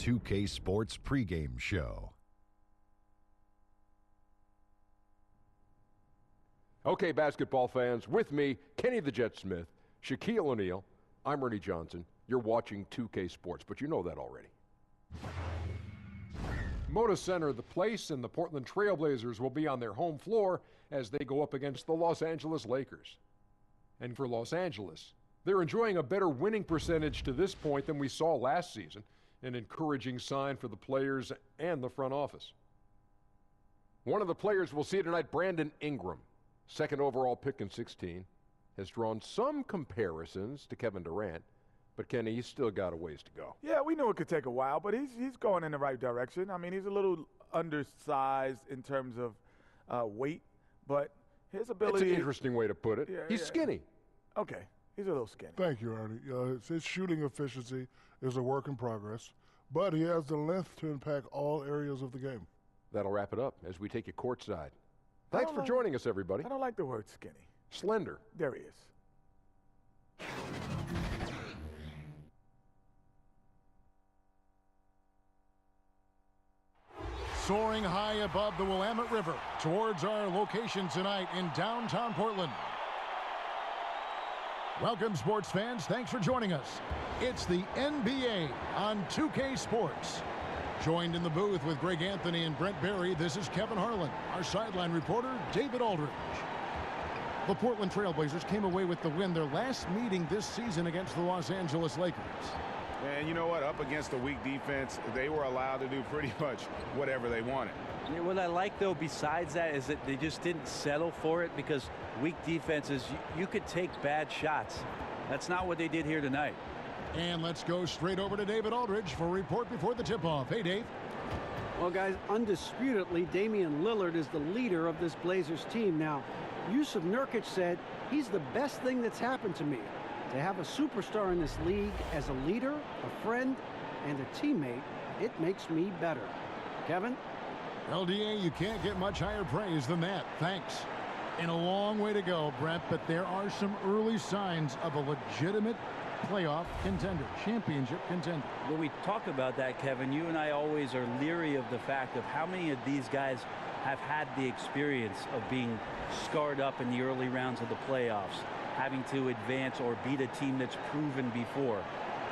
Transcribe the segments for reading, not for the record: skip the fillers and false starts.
2K Sports pregame show. Okay, basketball fans, with me, Kenny the Jet Smith, Shaquille O'Neal, I'm Ernie Johnson. You're watching 2K Sports, but you know that already. Moda Center, the place, and the Portland Trailblazers will be on their home floor as they go up against the Los Angeles Lakers. And for Los Angeles, they're enjoying a better winning percentage to this point than we saw last season, an encouraging sign for the players and the front office. One of the players we'll see tonight, Brandon Ingram, second overall pick in 16, has drawn some comparisons to Kevin Durant, but Kenny, he's still got a ways to go. Yeah, we knew it could take a while, but he's going in the right direction. I mean, he's a little undersized in terms of weight, but his ability... It's an interesting way to put it. Yeah, he's skinny. Okay, he's a little skinny. Thank you, Ernie. His shooting efficiency is a work in progress, but he has the length to impact all areas of the game. That'll wrap it up as we take you courtside. Thanks for joining us, everybody. I don't like the word skinny. Slender. There he is. Soaring high above the Willamette River towards our location tonight in downtown Portland. Welcome, sports fans. Thanks for joining us. It's the NBA on 2K Sports. Joined in the booth with Greg Anthony and Brent Barry, this is Kevin Harlan. Our sideline reporter, David Aldridge. The Portland Trailblazers came away with the win, their last meeting this season against the Los Angeles Lakers. And you know what? Up against a weak defense, they were allowed to do pretty much whatever they wanted. Yeah, what I like, though, besides that, is that they just didn't settle for it, because weak defenses, you could take bad shots. That's not what they did here tonight. And let's go straight over to David Aldridge for a report before the tip-off. Hey, Dave. Well, guys, undisputedly, Damian Lillard is the leader of this Blazers team. Now, Yusuf Nurkic said, he's the best thing that's happened to me. To have a superstar in this league as a leader, a friend, and a teammate, it makes me better. Kevin? LDA, you can't get much higher praise than that. Thanks. And a long way to go, Brent, but there are some early signs of a legitimate playoff contender, championship contender. When we talk about that, Kevin, you and I always are leery of the fact of how many of these guys have had the experience of being scarred up in the early rounds of the playoffs, having to advance or beat a team that's proven before.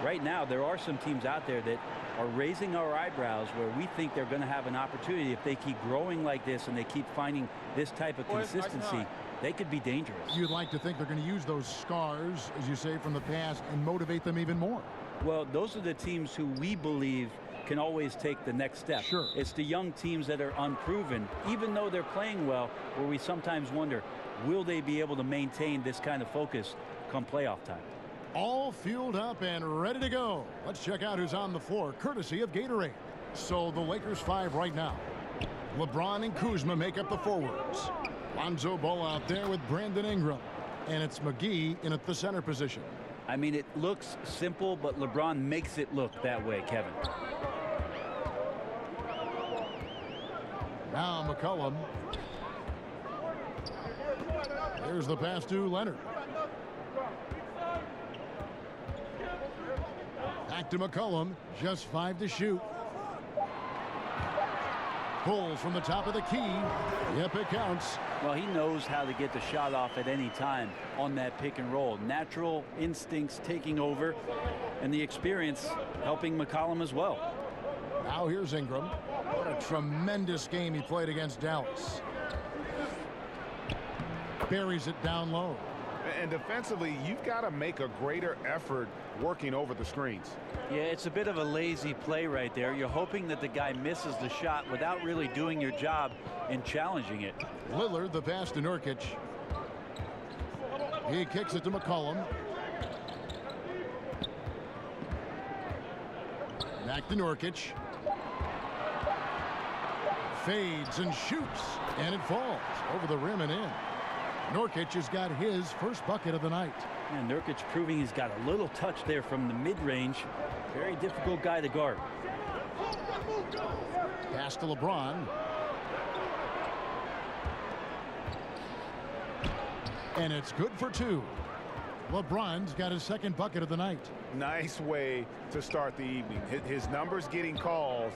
Right now, there are some teams out there that are raising our eyebrows where we think they're going to have an opportunity if they keep growing like this and they keep finding this type of consistency. They could be dangerous. You'd like to think they're going to use those scars, as you say, from the past and motivate them even more. Well, those are the teams who we believe can always take the next step. Sure. It's the young teams that are unproven, even though they're playing well, where we sometimes wonder, will they be able to maintain this kind of focus come playoff time? All fueled up and ready to go. Let's check out who's on the floor, courtesy of Gatorade. So the Lakers 5 right now. LeBron and Kuzma make up the forwards. Lonzo Ball out there with Brandon Ingram. And it's McGee in at the center position. I mean, it looks simple, but LeBron makes it look that way, Kevin. Now McCollum. There's the pass to Leonard. Back to McCollum. Just 5 to shoot. Pulls from the top of the key. Yep, it counts. Well, he knows how to get the shot off at any time on that pick and roll. Natural instincts taking over, and the experience helping McCollum as well. Now here's Ingram. What a tremendous game he played against Dallas. Buries it down low. And defensively, you've got to make a greater effort working over the screens. Yeah, it's a bit of a lazy play right there. You're hoping that the guy misses the shot without really doing your job in challenging it. Lillard, the pass to Nurkic. He kicks it to McCollum. Back to Nurkic. Fades and shoots, and it falls over the rim and in. Nurkic has got his first bucket of the night. And Nurkic proving he's got a little touch there from the mid-range. Very difficult guy to guard. Pass to LeBron. And it's good for 2. LeBron's got his second bucket of the night. Nice way to start the evening. His numbers getting called,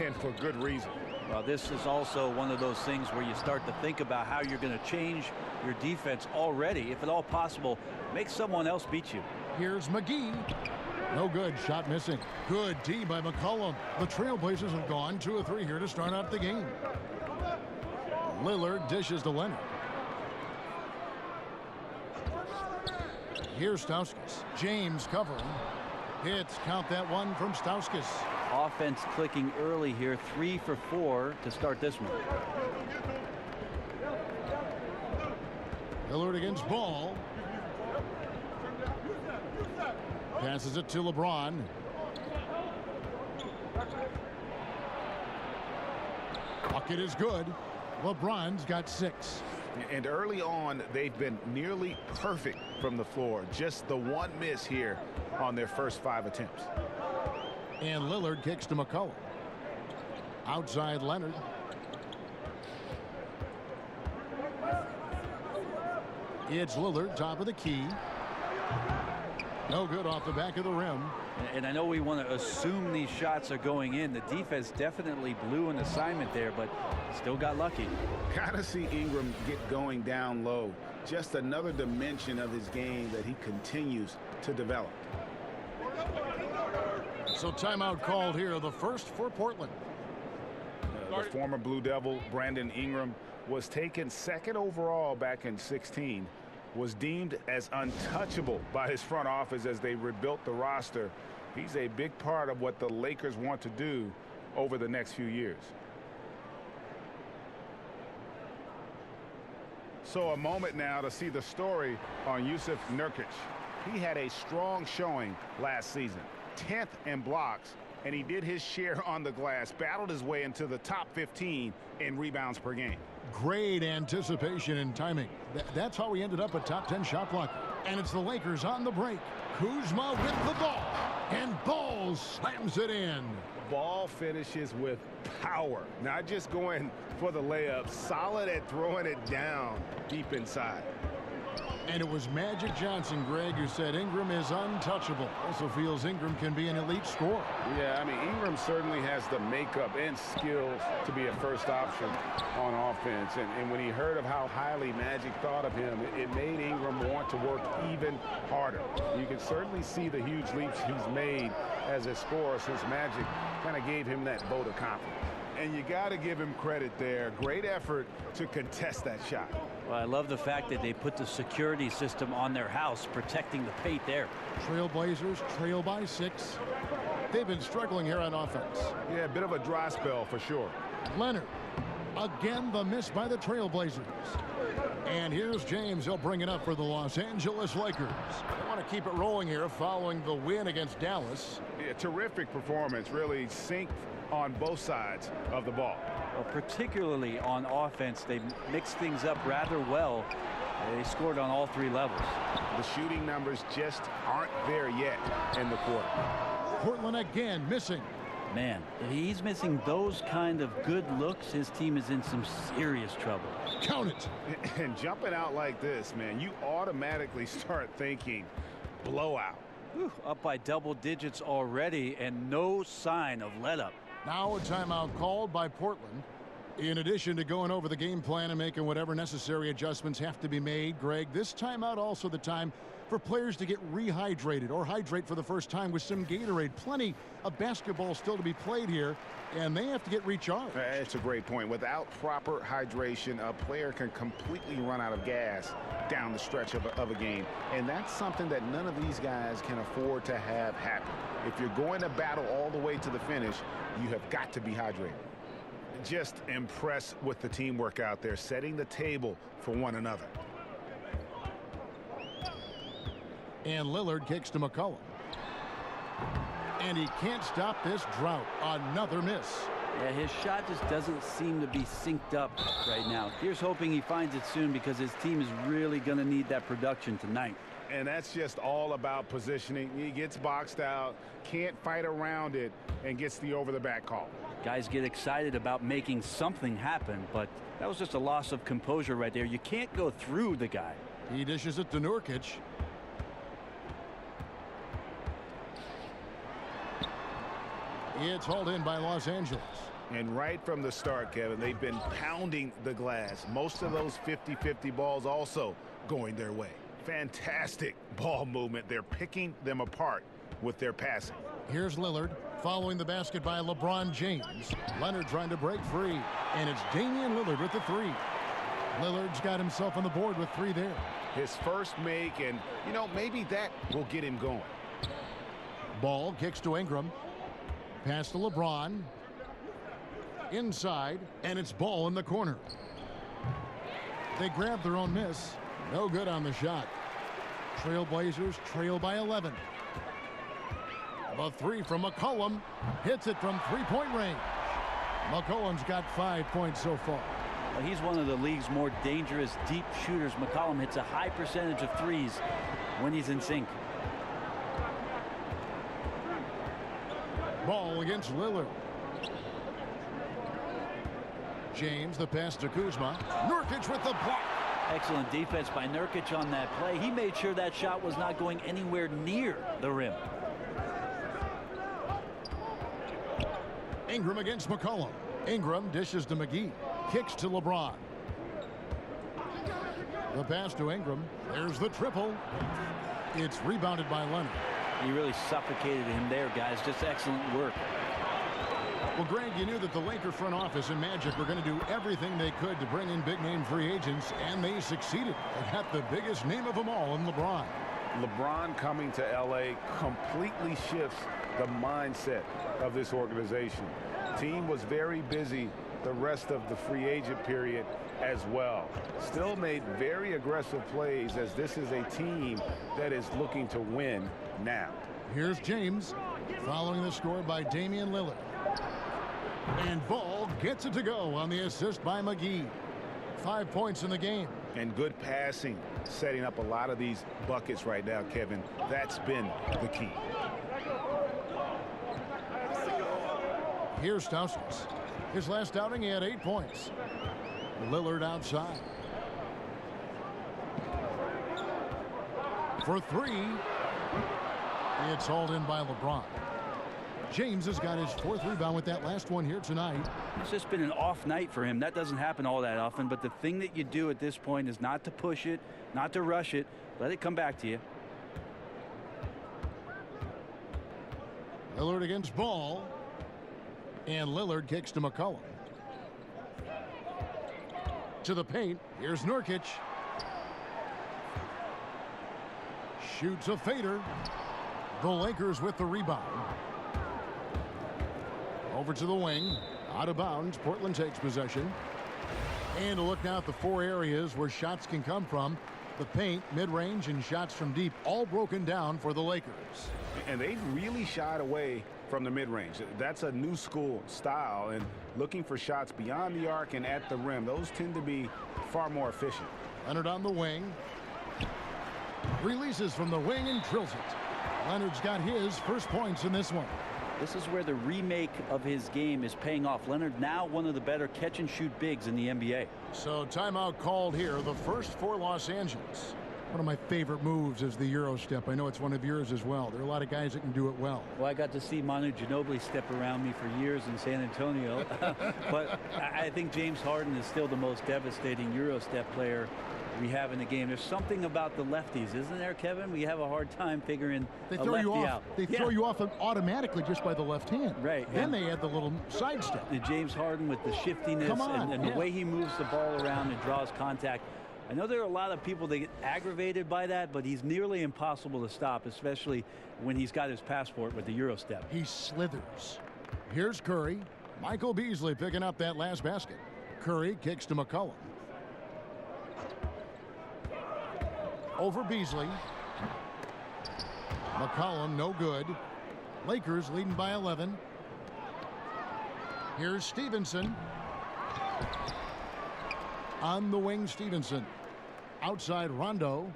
and for good reason. Well, this is also one of those things where you start to think about how you're going to change your defense already. If at all possible, make someone else beat you. Here's McGee. No good. Shot missing. Good D by McCollum. The Trailblazers have gone 2 of 3 here to start out the game. Lillard dishes to Leonard. Here's Stauskas. James covering. Hits. Count that one from Stauskas. Offense clicking early here. 3 for 4 to start this one. Lillard against Ball. Passes it to LeBron. Bucket is good. LeBron's got 6. And early on, they've been nearly perfect from the floor. Just the one miss here on their first 5 attempts. And Lillard kicks to McCollum. Outside Leonard. It's Lillard, top of the key. No good off the back of the rim. And I know we want to assume these shots are going in. The defense definitely blew an assignment there, but still got lucky. Kind of see Ingram get going down low. Just another dimension of his game that he continues to develop. So timeout called here, the first for Portland. The former Blue Devil, Brandon Ingram, was taken 2nd overall back in 2016. Was deemed as untouchable by his front office as they rebuilt the roster. He's a big part of what the Lakers want to do over the next few years. So a moment now to see the story on Jusuf Nurkic. He had a strong showing last season, 10th in blocks, and he did his share on the glass, battled his way into the top 15 in rebounds per game. Great anticipation and timing. That's how he ended up a top 10 shot blocker. And it's the Lakers on the break. Kuzma with the ball. And Ball slams it in. Ball finishes with power. Not just going for the layup. Solid at throwing it down deep inside. And it was Magic Johnson, Greg, who said Ingram is untouchable. Also feels Ingram can be an elite scorer. Yeah, I mean, Ingram certainly has the makeup and skills to be a first option on offense. And when he heard of how highly Magic thought of him, it made Ingram want to work even harder. You can certainly see the huge leaps he's made as a scorer since Magic kind of gave him that vote of confidence. And you got to give him credit there. Great effort to contest that shot. Well, I love the fact that they put the security system on their house, protecting the paint there. Trailblazers trail by 6. They've been struggling here on offense. Yeah, a bit of a dry spell for sure. Leonard. Again, the miss by the Trailblazers. And here's James. He'll bring it up for the Los Angeles Lakers. They want to keep it rolling here following the win against Dallas. Yeah, terrific performance. Really synced on both sides of the ball. Well, particularly on offense, they mixed things up rather well. They scored on all 3 levels. The shooting numbers just aren't there yet in the quarter. Portland again missing. Man, if he's missing those kind of good looks, his team is in some serious trouble. Count it. And jumping out like this, man, you automatically start thinking blowout. Whew, up by double digits already and no sign of let up. Now a timeout called by Portland. In addition to going over the game plan and making whatever necessary adjustments have to be made, Greg, this timeout also the time for players to get rehydrated or hydrate for the first time with some Gatorade. Plenty of basketball still to be played here, and they have to get recharged. That's a great point. Without proper hydration, a player can completely run out of gas down the stretch of a game. And that's something that none of these guys can afford to have happen. If you're going to battle all the way to the finish, you have got to be hydrated. Just impressed with the teamwork out there, setting the table for one another. And Lillard kicks to McCollum. And he can't stop this drought. Another miss. Yeah, his shot just doesn't seem to be synced up right now. Here's hoping he finds it soon because his team is really going to need that production tonight. And that's just all about positioning. He gets boxed out, can't fight around it, and gets the over-the-back call. Guys get excited about making something happen, but that was just a loss of composure right there. You can't go through the guy. He dishes it to Nurkic. It's hauled in by Los Angeles. And right from the start, Kevin, they've been pounding the glass. Most of those 50-50 balls also going their way. Fantastic ball movement. They're picking them apart with their passing. Here's Lillard following the basket by LeBron James. Leonard trying to break free, and it's Damian Lillard with the three. Lillard's got himself on the board with three there. His first make, and, you know, maybe that will get him going. Ball kicks to Ingram. Pass to LeBron. Inside, and it's ball in the corner. They grab their own miss. No good on the shot. Trailblazers trail by 11. The three from McCollum. Hits it from three-point range. McCollum's got 5 points so far. Well, he's one of the league's more dangerous deep shooters. McCollum hits a high percentage of threes when he's in sync. Ball against Lillard. James, the pass to Kuzma. Nurkic with the block. Excellent defense by Nurkic on that play. He made sure that shot was not going anywhere near the rim. Ingram against McCollum. Ingram dishes to McGee. Kicks to LeBron. The pass to Ingram. There's the triple. It's rebounded by Leonard. He really suffocated him there, guys. Just excellent work. Well, Greg, you knew that the Laker front office and Magic were going to do everything they could to bring in big-name free agents, and they succeeded. They got the biggest name of them all in LeBron. LeBron coming to L.A. completely shifts the mindset of this organization. Team was very busy the rest of the free agent period as well. Still made very aggressive plays, as this is a team that is looking to win now. Here's James following the score by Damian Lillard. And Ball gets it to go on the assist by McGee. 5 points in the game. And good passing, setting up a lot of these buckets right now, Kevin. That's been the key. Here's Stauskas. His last outing, he had 8 points. Lillard outside. For three. It's hauled in by LeBron. James has got his 4th rebound with that last one here tonight. It's just been an off night for him. That doesn't happen all that often, but the thing that you do at this point is not to push it, not to rush it. Let it come back to you. Lillard against Ball. And Lillard kicks to McCollum. To the paint. Here's Nurkic. Shoots a fader. The Lakers with the rebound. Over to the wing. Out of bounds. Portland takes possession. And a look now at the 4 areas where shots can come from. The paint, mid-range, and shots from deep, all broken down for the Lakers. And they've really shied away from the mid-range. That's a new school style, and looking for shots beyond the arc and at the rim. Those tend to be far more efficient. Leonard on the wing. Releases from the wing and drills it. Leonard's got his first points in this one. This is where the remake of his game is paying off. Leonard now one of the better catch-and-shoot bigs in the NBA. So timeout called here. The first for Los Angeles. One of my favorite moves is the Euro step. I know it's one of yours as well. There are a lot of guys that can do it well. Well, I got to see Manu Ginobili step around me for years in San Antonio. But I think James Harden is still the most devastating Euro step player we have in the game. There's something about the lefties, isn't there, Kevin? We have a hard time figuring they a throw lefty you off. out. They throw you off automatically just by the left hand. Right. Then they add the little sidestep. And James Harden with the shiftiness and the way he moves the ball around and draws contact. I know there are a lot of people that get aggravated by that, but he's nearly impossible to stop, especially when he's got his passport with the Euro step. He slithers. Here's Curry. Michael Beasley picking up that last basket. Curry kicks to McCollum. Over Beasley. McCollum no good. Lakers leading by 11. Here's Stevenson. On the wing, Stevenson. Outside Rondo.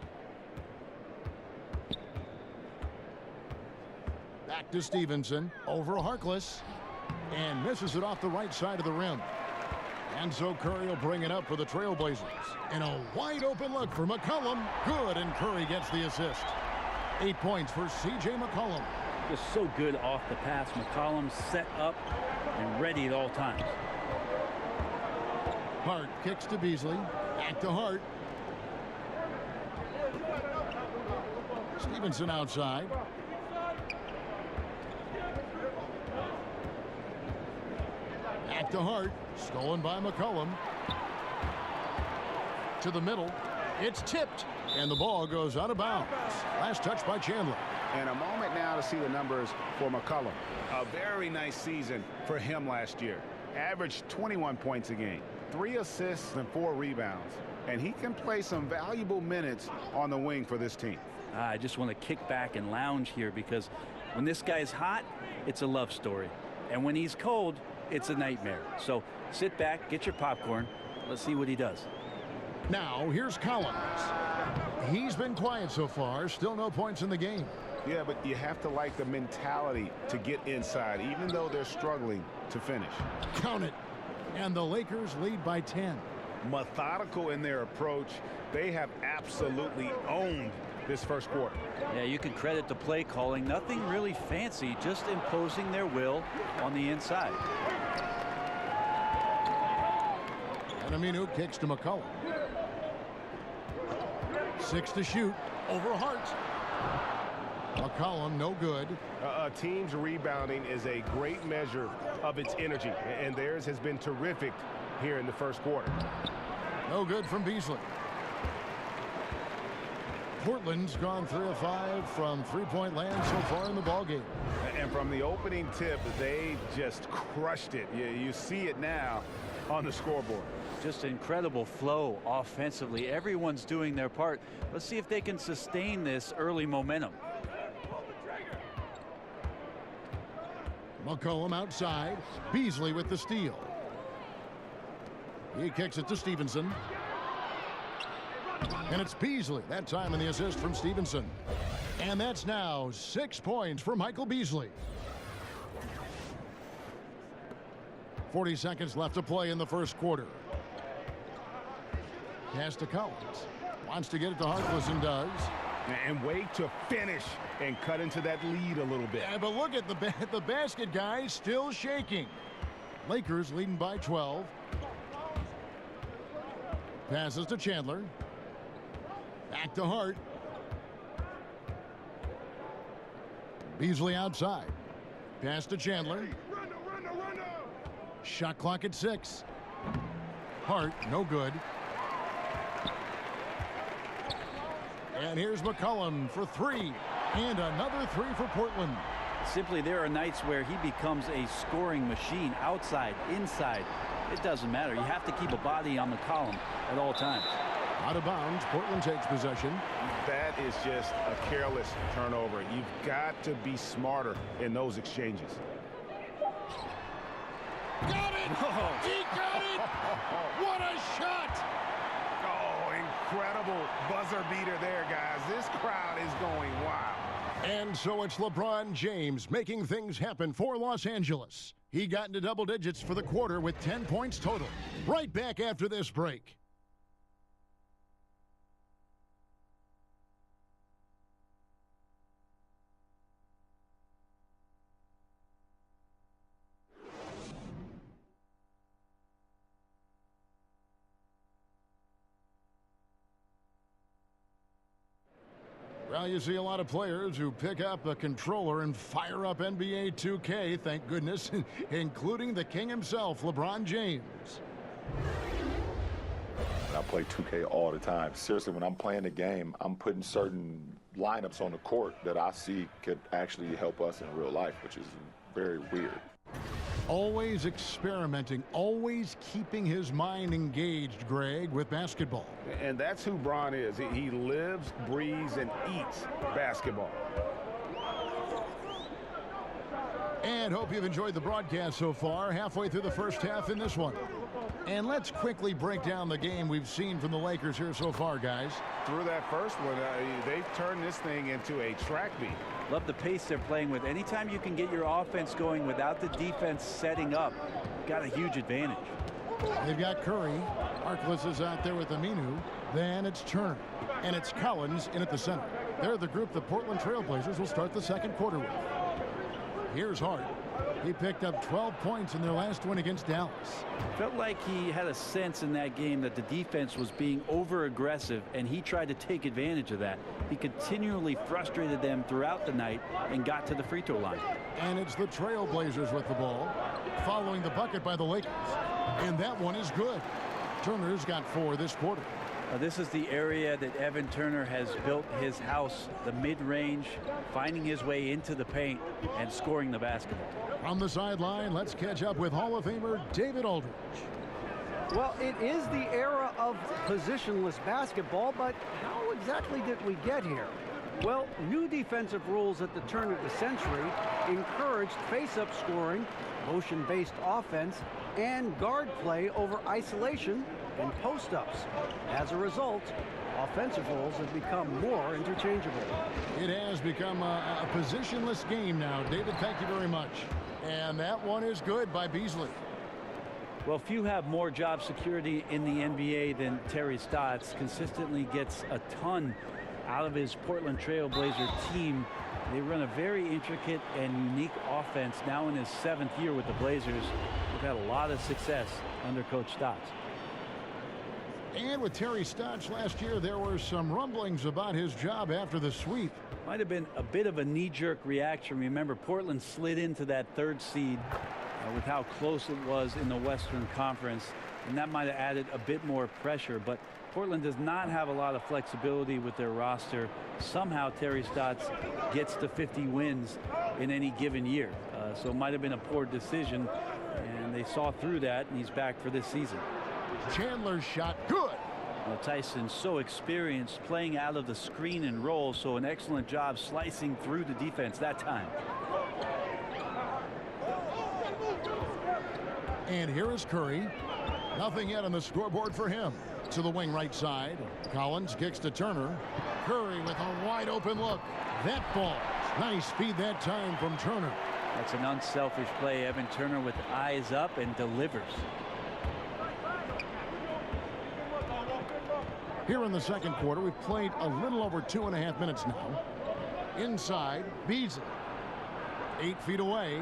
Back to Stevenson. Over Harkless. And misses it off the right side of the rim. And so Curry will bring it up for the Trailblazers. And a wide open look for McCollum. Good, and Curry gets the assist. 8 points for C.J. McCollum. Just so good off the pass. McCollum set up and ready at all times. Hart kicks to Beasley. Back to Hart. Stevenson outside. Back to Hart. Stolen by McCollum. To the middle. It's tipped. And the ball goes out of bounds. Last touch by Chandler. And a moment now to see the numbers for McCollum. A very nice season for him last year. Averaged 21 points a game, 3 assists and 4 rebounds. And he can play some valuable minutes on the wing for this team. I just want to kick back and lounge here because when this guy's hot, it's a love story. And when he's cold, it's a nightmare. So sit back, get your popcorn. Let's see what he does. Now, here's Collins. He's been quiet so far. Still no points in the game. Yeah, but you have to like the mentality to get inside, even though they're struggling to finish. Count it. And the Lakers lead by 10. Methodical in their approach. They have absolutely owned this first quarter. Yeah, you can credit the play calling. Nothing really fancy, just imposing their will on the inside. And Aminu kicks to McCollum. 6 to shoot. Over Hart. McCollum, no good. A team's rebounding is a great measure of its energy, and theirs has been terrific here in the first quarter. No good from Beasley. Portland's gone 3 of 5 from three-point land so far in the ballgame. And from the opening tip, they just crushed it. You see it now on the scoreboard. Just incredible flow offensively. Everyone's doing their part. Let's see if they can sustain this early momentum. McCollum outside. Beasley with the steal. He kicks it to Stevenson. And it's Beasley. That time in the assist from Stevenson. And that's now 6 points for Michael Beasley. 40 seconds left to play in the first quarter. Pass to Collins. Wants to get it to Harkless and does. And wait to finish and cut into that lead a little bit. Yeah, but look at the basket, guys, still shaking. Lakers leading by 12. Passes to Chandler. Back to Hart. Beasley outside. Pass to Chandler. Shot clock at 6. Hart, no good. And here's McCollum for 3. And another 3 for Portland. Simply, there are nights where he becomes a scoring machine, outside, inside. It doesn't matter. You have to keep a body on McCollum at all times. Out of bounds. Portland takes possession. That is just a careless turnover. You've got to be smarter in those exchanges. Got it! He got it! What a shot! Oh, incredible buzzer beater there, guys. This crowd is going wild. And so it's LeBron James making things happen for Los Angeles. He got into double digits for the quarter with 10 points total. Right back after this break. Well, you see a lot of players who pick up a controller and fire up NBA 2K, thank goodness, including the king himself, LeBron James. I play 2K all the time. Seriously, when I'm playing the game, I'm putting certain lineups on the court that I see could actually help us in real life, which is very weird. Always experimenting, always keeping his mind engaged, Greg, with basketball. And that's who Bron is. He lives, breathes, and eats basketball. And hope you've enjoyed the broadcast so far, halfway through the first half in this one. And let's quickly break down the game we've seen from the Lakers here so far, guys. Through that first one, they've turned this thing into a track meet. Love the pace they're playing with. Anytime you can get your offense going without the defense setting up, you've got a huge advantage. They've got Curry. Harkless is out there with Aminu. Then it's Turner. And it's Collins in at the center. They're the group the Portland Trailblazers will start the second quarter with. Here's Hart. He picked up 12 points in their last win against Dallas. Felt like he had a sense in that game that the defense was being over-aggressive, and he tried to take advantage of that. He continually frustrated them throughout the night and got to the free throw line. And it's the Trailblazers with the ball, following the bucket by the Lakers. And that one is good. Turner's got 4 this quarter. This is the area that Evan Turner has built his house, the mid-range, finding his way into the paint and scoring the basketball. From the sideline, let's catch up with Hall of Famer David Aldridge. Well, it is the era of positionless basketball, but how exactly did we get here? Well, new defensive rules at the turn of the century encouraged face-up scoring, motion-based offense, and guard play over isolation and post-ups. As a result, offensive roles have become more interchangeable. It has become a positionless game now. David, thank you very much. And that one is good by Beasley. Well, few have more job security in the NBA than Terry Stotts. Consistently gets a ton out of his Portland Trailblazer team. They run a very intricate and unique offense now in his 7th year with the Blazers. They've had a lot of success under Coach Stotts. And with Terry Stotts last year, there were some rumblings about his job after the sweep. Might have been a bit of a knee-jerk reaction. Remember, Portland slid into that 3rd seed with how close it was in the Western Conference, and that might have added a bit more pressure. But Portland does not have a lot of flexibility with their roster. Somehow Terry Stotts gets to 50 wins in any given year. So it might have been a poor decision, and they saw through that, and he's back for this season. Chandler's shot, good. Well, Tyson's so experienced playing out of the screen and roll, so an excellent job slicing through the defense that time. And here is Curry. Nothing yet on the scoreboard for him. To the wing right side. Collins kicks to Turner. Curry with a wide open look. That falls. Nice feed that time from Turner. That's an unselfish play. Evan Turner with eyes up and delivers. Here in the second quarter, we've played a little over 2.5 minutes now. Inside, Beasley. 8 feet away,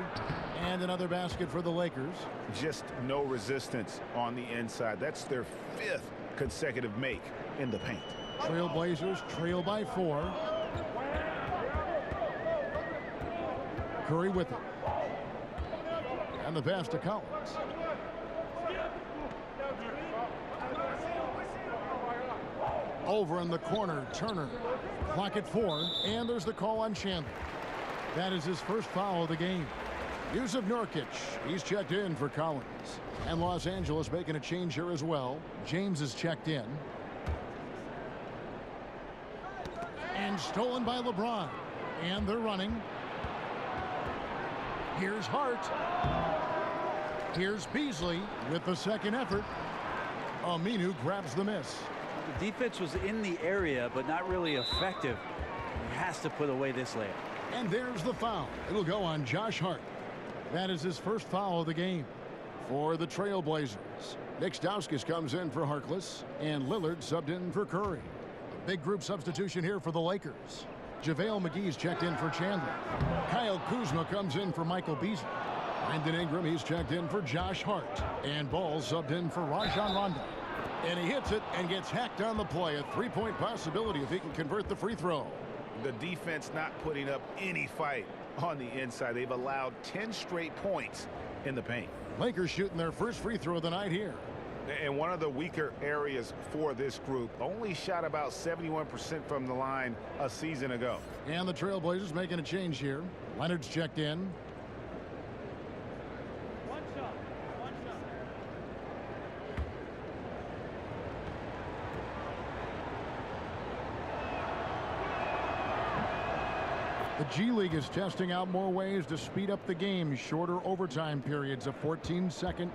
and another basket for the Lakers. Just no resistance on the inside. That's their 5th consecutive make in the paint. Trailblazers trail by 4. Curry with it. And the pass to Collins. Over in the corner, Turner. Clock at 4, and there's the call on Chandler. That is his first foul of the game. Yusuf Nurkic, he's checked in for Collins. And Los Angeles making a change here as well. James is checked in. And stolen by LeBron. And they're running. Here's Hart. Here's Beasley with the second effort. Aminu grabs the miss. The defense was in the area, but not really effective. He has to put away this layup. And there's the foul. It'll go on Josh Hart. That is his first foul of the game for the Trailblazers. Nick Stauskas comes in for Harkless, and Lillard subbed in for Curry. A big group substitution here for the Lakers. JaVale McGee's checked in for Chandler. Kyle Kuzma comes in for Michael Beasley. Brandon Ingram, he's checked in for Josh Hart. And Ball subbed in for Rajon Rondo. And he hits it and gets hacked on the play. A 3-point possibility if he can convert the free throw. The defense not putting up any fight on the inside. They've allowed 10 straight points in the paint. Lakers shooting their first free throw of the night here. And one of the weaker areas for this group, only shot about 71% from the line a season ago. And the Trailblazers making a change here. Leonard's checked in. The G League is testing out more ways to speed up the game. Shorter overtime periods, a 14-second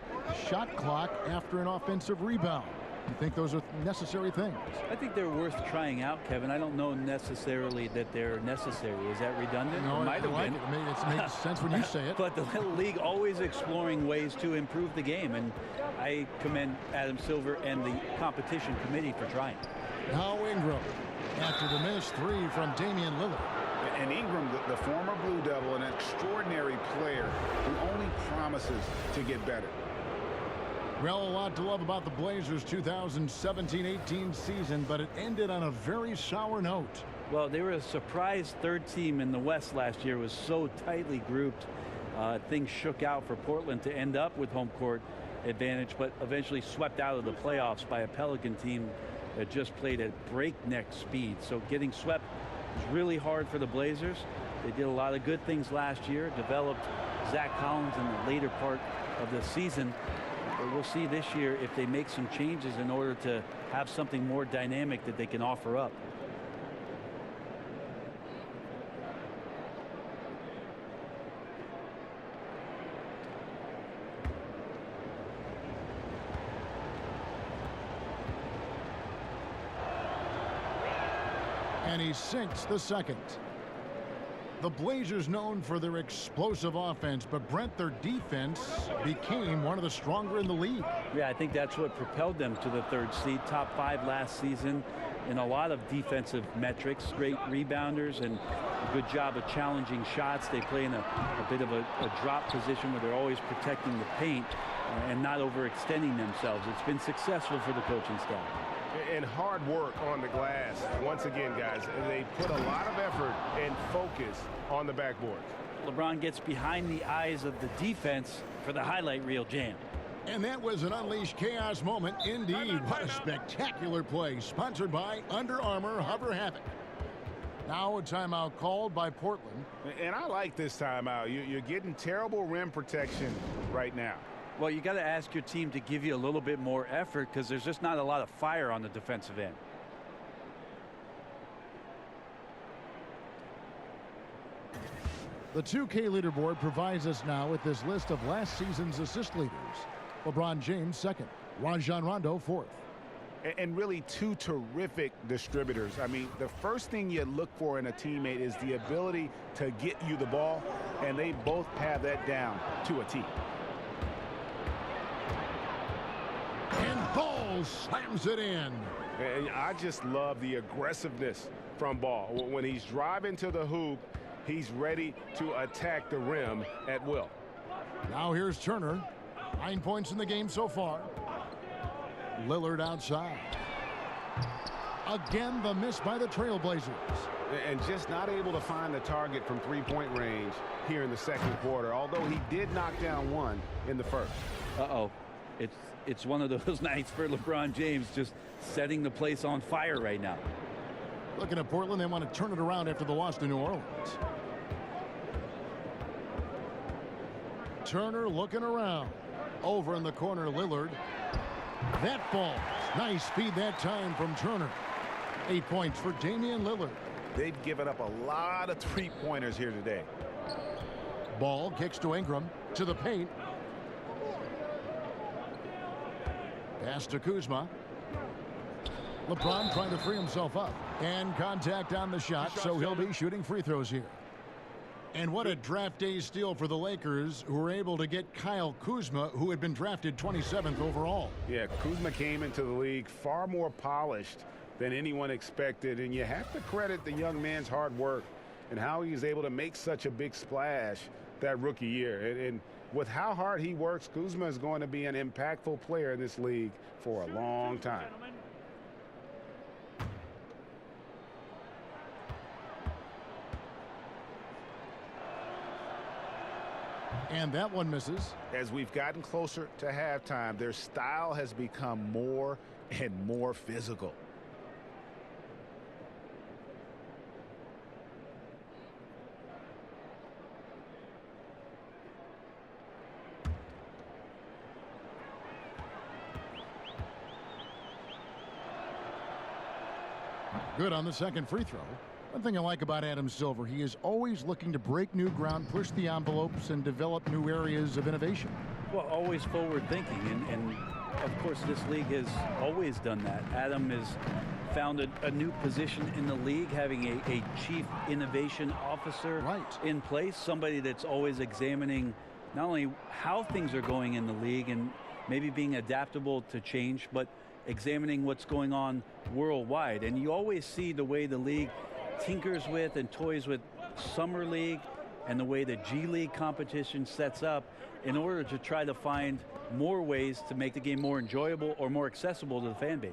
shot clock after an offensive rebound. You think those are necessary things? I think they're worth trying out, Kevin. I don't know necessarily that they're necessary. Is that redundant? No, it might have been. It makes sense when you say it. But the Little League always exploring ways to improve the game, and I commend Adam Silver and the competition committee for trying. Now Ingram, after the missed 3 from Damian Lillard. And Ingram, the former Blue Devil, an extraordinary player who only promises to get better. Well, a lot to love about the Blazers' 2017-18 season, but it ended on a very sour note. Well, they were a surprise third team in the West last year. It was so tightly grouped. Things shook out for Portland to end up with home court advantage, but eventually swept out of the playoffs by a Pelican team that just played at breakneck speed. So getting swept was really hard for the Blazers. They did a lot of good things last year, developed Zach Collins in the later part of the season. But we'll see this year if they make some changes in order to have something more dynamic that they can offer up. And he sinks the second. The Blazers known for their explosive offense, but Brent, their defense became one of the stronger in the league. Yeah, I think that's what propelled them to the third seed, top 5 last season in a lot of defensive metrics. Great rebounders and a good job of challenging shots. They play in a bit of a drop position where they're always protecting the paint and not overextending themselves. It's been successful for the coaching staff. And hard work on the glass. Once again, guys, they put a lot of effort and focus on the backboards. LeBron gets behind the eyes of the defense for the highlight reel jam. And that was an unleashed chaos moment indeed. What a spectacular play, sponsored by Under Armour Hover Havoc. Now a timeout called by Portland. And I like this timeout. You're getting terrible rim protection right now. Well, you got to ask your team to give you a little bit more effort because there's just not a lot of fire on the defensive end. The 2K leaderboard provides us now with this list of last season's assist leaders. LeBron James second, Rajon Rondo fourth. And really 2 terrific distributors. I mean, the first thing you look for in a teammate is the ability to get you the ball, and they both have that down to a T. And Ball slams it in. And I just love the aggressiveness from Ball. When he's driving to the hoop, he's ready to attack the rim at will. Now here's Turner. 9 points in the game so far. Lillard outside. Again, the miss by the Trailblazers. And just not able to find the target from three-point range here in the second quarter, although he did knock down one in the first. Uh-oh. It's one of those nights for LeBron James, just setting the place on fire right now. Looking at Portland, they want to turn it around after the loss to New Orleans. Turner looking around. Over in the corner, Lillard. That falls. Nice speed that time from Turner. 8 points for Damian Lillard. They've given up a lot of three-pointers here today. Ball kicks to Ingram. To the paint. Pass to Kuzma. LeBron trying to free himself up. And contact on the shot, so he'll be shooting free throws here. And what a draft day steal for the Lakers, who were able to get Kyle Kuzma, who had been drafted 27th overall. Yeah, Kuzma came into the league far more polished than anyone expected, and you have to credit the young man's hard work and how he was able to make such a big splash that rookie year. And with how hard he works, Kuzma is going to be an impactful player in this league for a long time. And that one misses. As we've gotten closer to halftime, their style has become more and more physical. Good on the second free throw. One thing I like about Adam Silver, he is always looking to break new ground, push the envelopes, and develop new areas of innovation. Well, always forward thinking, and of course this league has always done that. Adam has found a new position in the league, having a chief innovation officer in place, somebody that's always examining not only how things are going in the league and maybe being adaptable to change, but examining what's going on worldwide. And you always see the way the league tinkers with and toys with Summer League and the way the G League competition sets up in order to try to find more ways to make the game more enjoyable or more accessible to the fan base.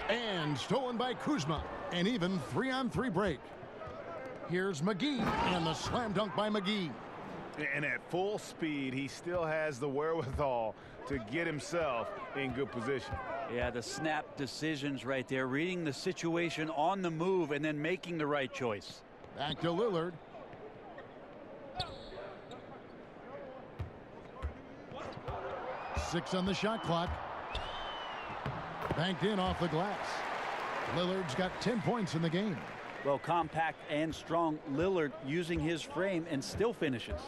And stolen by Kuzma. An even 3-on-3 break. Here's McGee, and the slam dunk by McGee. And at full speed, he still has the wherewithal to get himself in good position. Yeah, the snap decisions right there, reading the situation on the move and then making the right choice. Back to Lillard. Six on the shot clock. Banked in off the glass. Lillard's got 10 points in the game. Well, compact and strong Lillard using his frame and still finishes.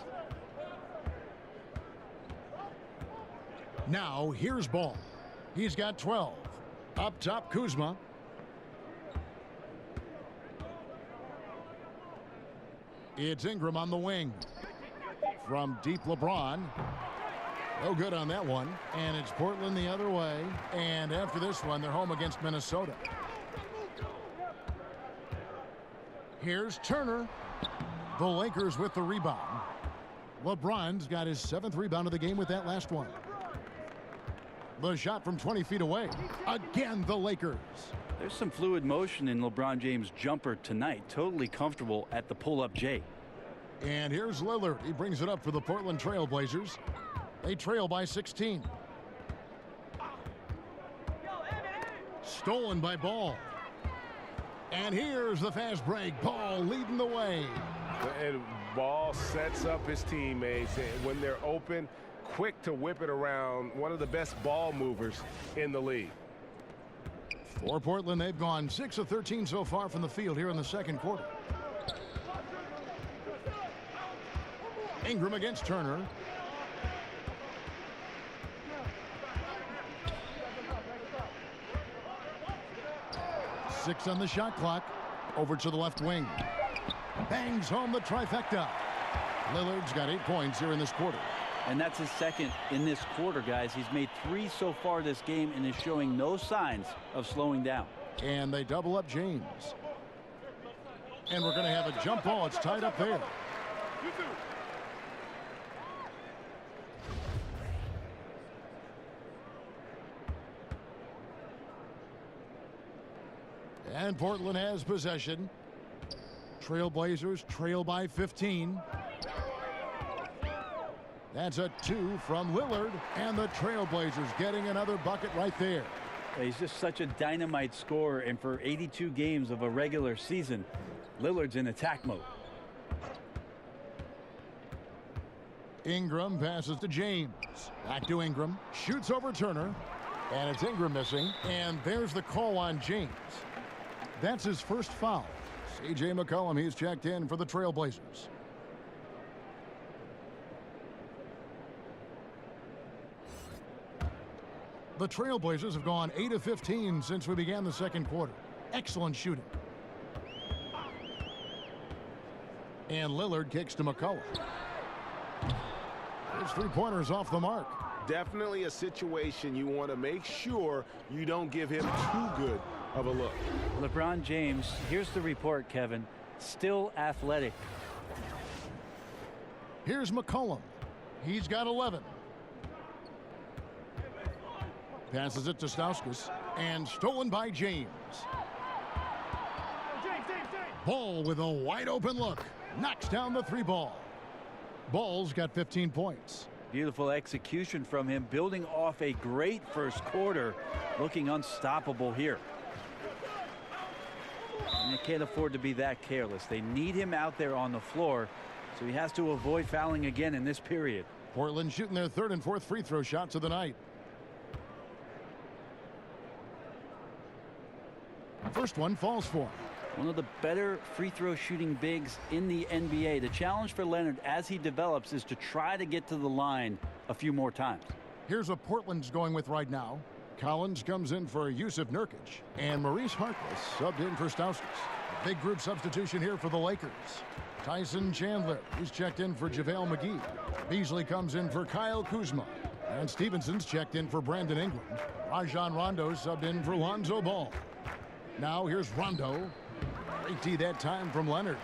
Now here's Ball. He's got 12. Up top, Kuzma. It's Ingram on the wing. From deep, LeBron. No good on that one. And it's Portland the other way. And after this one, they're home against Minnesota. Here's Turner. The Lakers with the rebound. LeBron's got his 7th rebound of the game with that last one. The shot from 20 feet away. Again, the Lakers. There's some fluid motion in LeBron James' jumper tonight. Totally comfortable at the pull-up J. And here's Lillard. He brings it up for the Portland Trailblazers. They trail by 16. Stolen by Ball. And here's the fast break. Ball leading the way. And Ball sets up his teammates. And when they're open, quick to whip it around. One of the best ball movers in the league. For Portland, they've gone 6 of 13 so far from the field here in the second quarter. Ingram against Turner. Six on the shot clock. Over to the left wing. Bangs home the trifecta. Lillard's got 8 points here in this quarter. And that's his second in this quarter, guys. He's made 3 so far this game and is showing no signs of slowing down. And they double up James. And we're going to have a jump ball. It's tied up there. And Portland has possession. Trailblazers trail by 15. That's a 2 from Lillard, and the Trailblazers getting another bucket right there. He's just such a dynamite scorer, and for 82 games of a regular season, Lillard's in attack mode. Ingram passes to James. Back to Ingram. Shoots over Turner. And it's Ingram missing. And there's the call on James. That's his first foul. C.J. McCollum, he's checked in for the Trailblazers. The Trailblazers have gone 8 of 15 since we began the second quarter. Excellent shooting. And Lillard kicks to McCollum. His 3-pointers off the mark. Definitely a situation you want to make sure you don't give him too good of a look. LeBron James, here's the report, Kevin. Still athletic. Here's McCollum. He's got 11. Passes it to Stauskas. And stolen by James. Ball with a wide open look. Knocks down the 3-ball. Ball's got 15 points. Beautiful execution from him, building off a great first quarter, looking unstoppable here. And they can't afford to be that careless. They need him out there on the floor, so he has to avoid fouling again in this period. Portland shooting their 3rd and 4th free throw shots of the night. First one falls for him. One of the better free throw shooting bigs in the NBA. The challenge for Leonard as he develops is to try to get to the line a few more times. Here's what Portland's going with right now. Collins comes in for Yusuf Nurkic, and Maurice Harkless subbed in for Stauskas. A big group substitution here for the Lakers. Tyson Chandler, who's checked in for JaVale McGee. Beasley comes in for Kyle Kuzma. And Stevenson's checked in for Brandon Ingram. Rajon Rondo subbed in for Lonzo Ball. Now here's Rondo. Great D that time from Leonard.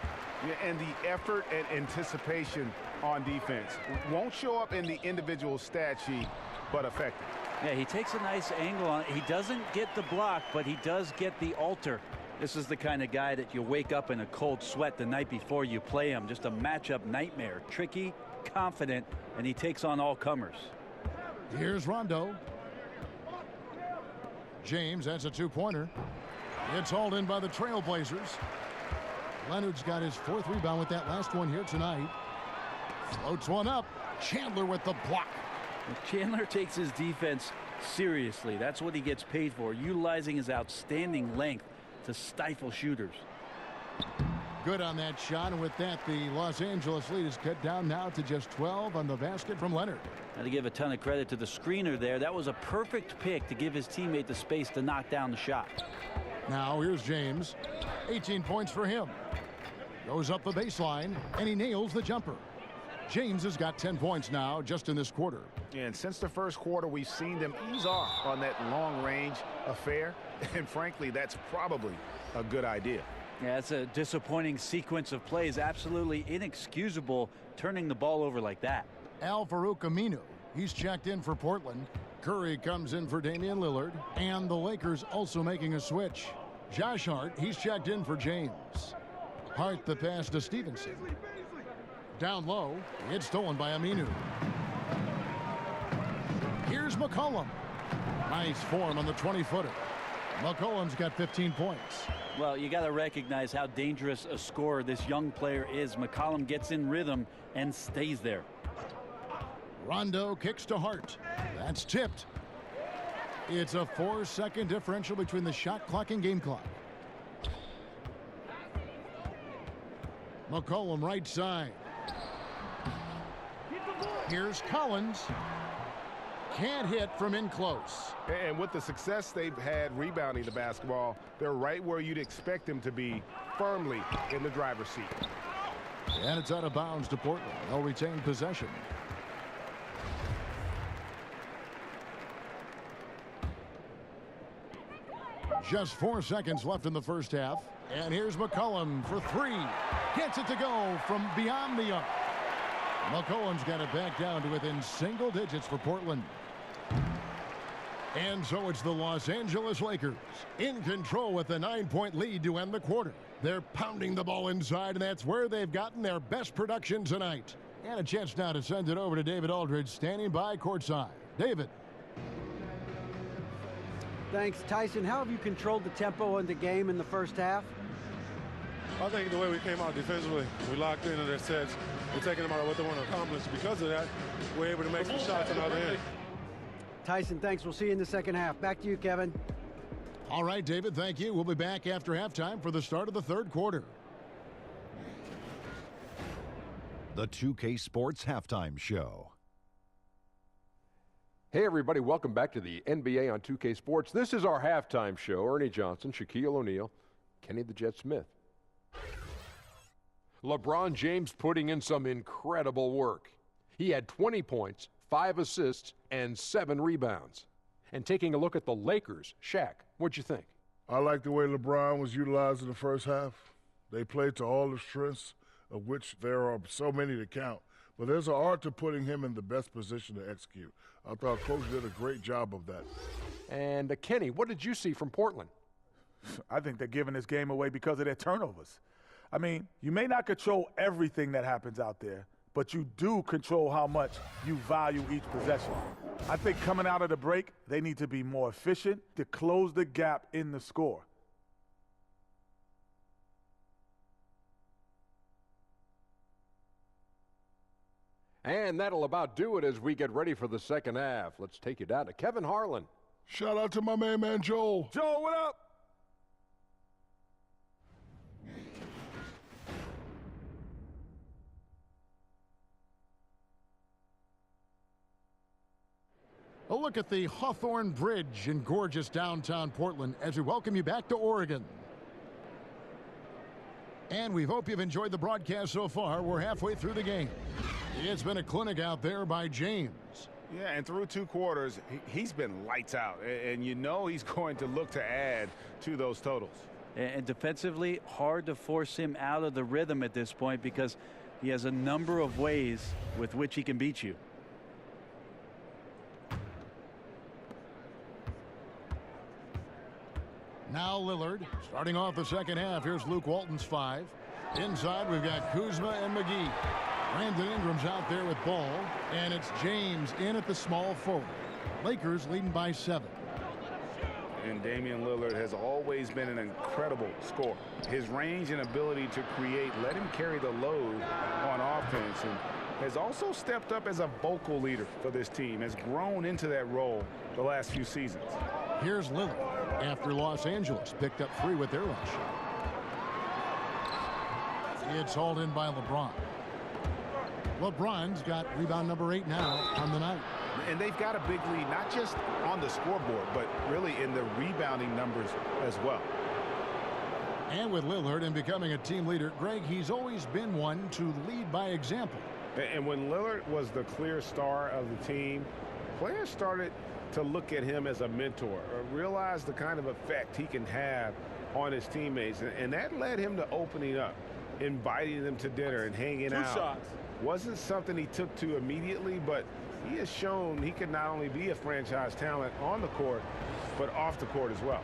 Yeah, and the effort and anticipation on defense won't show up in the individual stat sheet, but effective. Yeah, he takes a nice angle on it. He doesn't get the block, but he does get the alter. This is the kind of guy that you wake up in a cold sweat the night before you play him. Just a matchup nightmare. Tricky, confident, and he takes on all comers. Here's Rondo. James, that's a two-pointer. It's hauled in by the Trailblazers. Leonard's got his 4th rebound with that last one here tonight. Floats one up. Chandler with the block. Chandler takes his defense seriously. That's what he gets paid for, utilizing his outstanding length to stifle shooters. Good on that shot, and with that, the Los Angeles lead is cut down now to just 12 on the basket from Leonard. Got to give a ton of credit to the screener there. That was a perfect pick to give his teammate the space to knock down the shot. Now here's James. 18 points for him. Goes up the baseline, and he nails the jumper. James has got 10 points now just in this quarter. And since the first quarter, we've seen them ease off on that long-range affair. And frankly, that's probably a good idea. Yeah, it's a disappointing sequence of plays. Absolutely inexcusable turning the ball over like that. Al-Farouq Aminu, he's checked in for Portland. Curry comes in for Damian Lillard. And the Lakers also making a switch. Josh Hart, he's checked in for James. Hart the pass to Stevenson. Down low, it's stolen by Aminu. Here's McCollum. Nice form on the 20-footer. McCollum's got 15 points. Well, you got to recognize how dangerous a scorer this young player is. McCollum gets in rhythm and stays there. Rondo kicks to Hart. That's tipped. It's a 4-second differential between the shot clock and game clock. McCollum right side. Here's Collins. Can't hit from in close. And with the success they've had rebounding the basketball, they're right where you'd expect them to be, firmly in the driver's seat. And it's out of bounds to Portland. They'll retain possession. Just 4 seconds left in the first half. And here's McCollum for 3. Gets it to go from beyond the arc. McCollum's got it back down to within single digits for Portland. And so it's the Los Angeles Lakers in control with a 9-point lead to end the quarter. They're pounding the ball inside, and that's where they've gotten their best production tonight. And a chance now to send it over to David Aldridge, standing by courtside. David. Thanks, Tyson. How have you controlled the tempo in the game in the first half? I think the way we came out defensively, we locked into their sets. We're taking them out of what they want to accomplish. Because of that, we're able to make some shots on the other end. Tyson, thanks. We'll see you in the second half. Back to you, Kevin. All right, David, thank you. We'll be back after halftime for the start of the third quarter. The 2K Sports Halftime Show. Hey, everybody. Welcome back to the NBA on 2K Sports. This is our halftime show. Ernie Johnson, Shaquille O'Neal, Kenny the Jet Smith. LeBron James putting in some incredible work. He had 20 points, 5 assists, and 7 rebounds. And taking a look at the Lakers, Shaq, what'd you think? I like the way LeBron was utilized in the first half. They played to all the strengths, of which there are so many to count. But there's an art to putting him in the best position to execute. I thought Coach did a great job of that. And Kenny, what did you see from Portland? I think they're giving this game away because of their turnovers. I mean, you may not control everything that happens out there, but you do control how much you value each possession. I think coming out of the break, they need to be more efficient to close the gap in the score. And that'll about do it as we get ready for the second half. Let's take you down to Kevin Harlan. Shout out to my main man, Joel. Joel, what up? A look at the Hawthorne Bridge in gorgeous downtown Portland as we welcome you back to Oregon. And we hope you've enjoyed the broadcast so far. We're halfway through the game. It's been a clinic out there by James. Yeah, and through 2 quarters, he's been lights out. And you know he's going to look to add to those totals. And defensively, hard to force him out of the rhythm at this point because he has a number of ways with which he can beat you. Now Lillard starting off the second half. Here's Luke Walton's 5. Inside we've got Kuzma and McGee. Brandon Ingram's out there with ball, and it's James in at the small forward. Lakers leading by 7. And Damian Lillard has always been an incredible scorer. His range and ability to create let him carry the load on offense, and has also stepped up as a vocal leader for this team, has grown into that role the last few seasons. Here's Lillard after Los Angeles picked up 3 with their last shot. It's hauled in by LeBron. LeBron's got rebound number 8 now on the night. And they've got a big lead, not just on the scoreboard, but really in the rebounding numbers as well. And with Lillard and becoming a team leader, Greg, he's always been one to lead by example. And when Lillard was the clear star of the team, players started to look at him as a mentor, or realize the kind of effect he can have on his teammates. And that led him to opening up, inviting them to dinner and hanging out. 2 shots. Wasn't something he took to immediately, but he has shown he can not only be a franchise talent on the court, but off the court as well.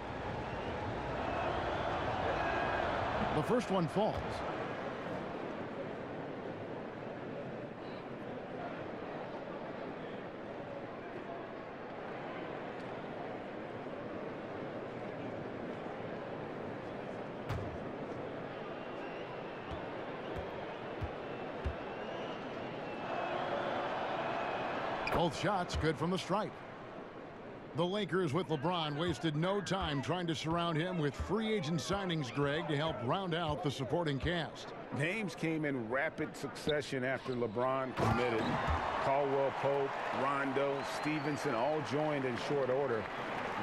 The first one falls. Both shots good from the stripe. The Lakers with LeBron wasted no time trying to surround him with free agent signings, Greg, to help round out the supporting cast. Names came in rapid succession after LeBron committed. Caldwell Pope, Rondo, Stevenson all joined in short order.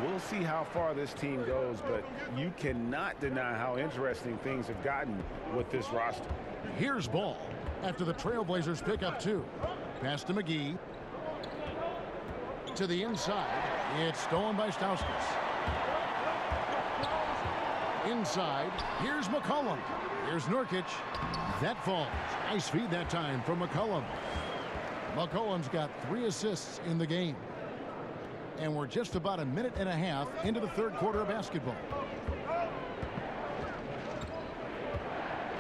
We'll see how far this team goes, but you cannot deny how interesting things have gotten with this roster. Here's Ball after the Trailblazers pick up 2. Pass to McGee. To the inside. It's stolen by Stauskas. Inside. Here's McCollum. Here's Nurkic. That falls. Nice feed that time from McCollum. McCollum's got 3 assists in the game. And we're just about a minute and a half into the third quarter of basketball.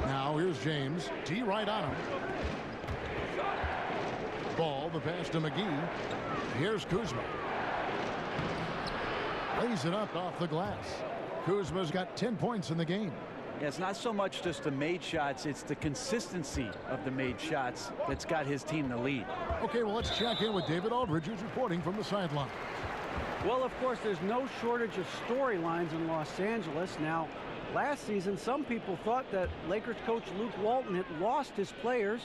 Now here's James. T right on him. Ball, the pass to McGee. Here's Kuzma. Lays it up off the glass. Kuzma's got 10 points in the game. Yeah, it's not so much just the made shots, it's the consistency of the made shots that's got his team the lead. Okay, well, let's check in with David Aldridge, who's reporting from the sideline. Well, of course, there's no shortage of storylines in Los Angeles. Now, last season, some people thought that Lakers coach Luke Walton had lost his players,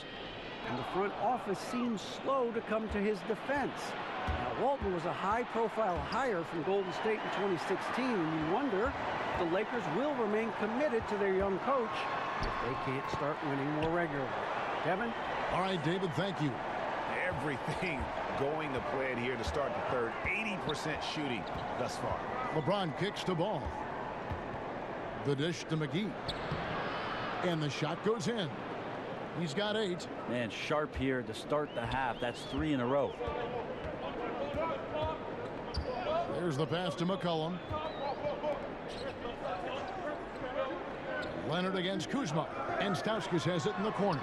and the front office seems slow to come to his defense. Now, Walton was a high-profile hire from Golden State in 2016, and you wonder if the Lakers will remain committed to their young coach if they can't start winning more regularly. Kevin? All right, David, thank you. Everything going to plan here to start the third. 80% shooting thus far. LeBron kicks the ball. The dish to McGee. And the shot goes in. He's got 8. Man, sharp here to start the half. That's 3 in a row. There's the pass to McCollum. Leonard against Kuzma. And Stauskas has it in the corner.